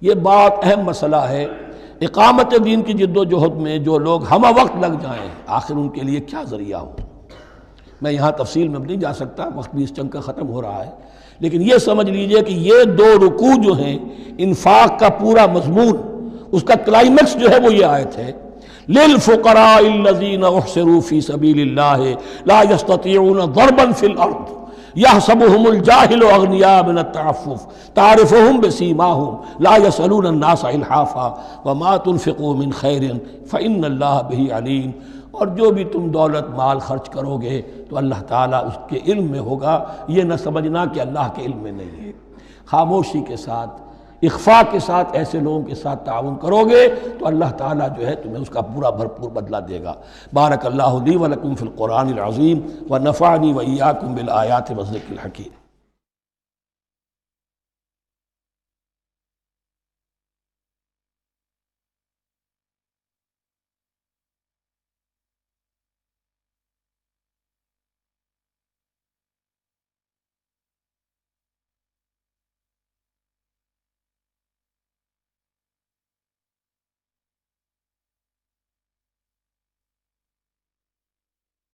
یہ بات اہم مسئلہ ہے۔ اقامت دین کی جد و جہد میں جو لوگ ہمہ وقت لگ جائیں، آخر ان کے لیے کیا ذریعہ ہو؟ میں یہاں تفصیل میں نہیں جا سکتا، وقت بھی اس چنگ کا ختم ہو رہا ہے، لیکن یہ سمجھ لیجئے کہ یہ 2 رکوع جو ہیں انفاق کا پورا مضمون، اس کا کلائمیکس جو ہے وہ یہ آیت ہے، للفقراء الذین احصروا فی سبیل اللہ لا یستطیعون ضربا فی الارض یحسبهم الجاہل اغنیاء من التعفف تعرفهم بسیماہم لا یسألون الناس الحافا وما تنفقوا من خیر فإن اللہ بہ علیم۔ اور جو بھی تم دولت مال خرچ کرو گے تو اللہ تعالیٰ اس کے علم میں ہوگا، یہ نہ سمجھنا کہ اللہ کے علم میں نہیں ہے۔ خاموشی کے ساتھ، اخفاء کے ساتھ ایسے لوگوں کے ساتھ تعاون کرو گے تو اللہ تعالیٰ جو ہے تمہیں اس کا پورا بھرپور بدلہ دے گا۔ بارک اللہ لی و لکم فی القرآن العظیم ونفعنی و ایاکم بالآیات والذکر الحکیم۔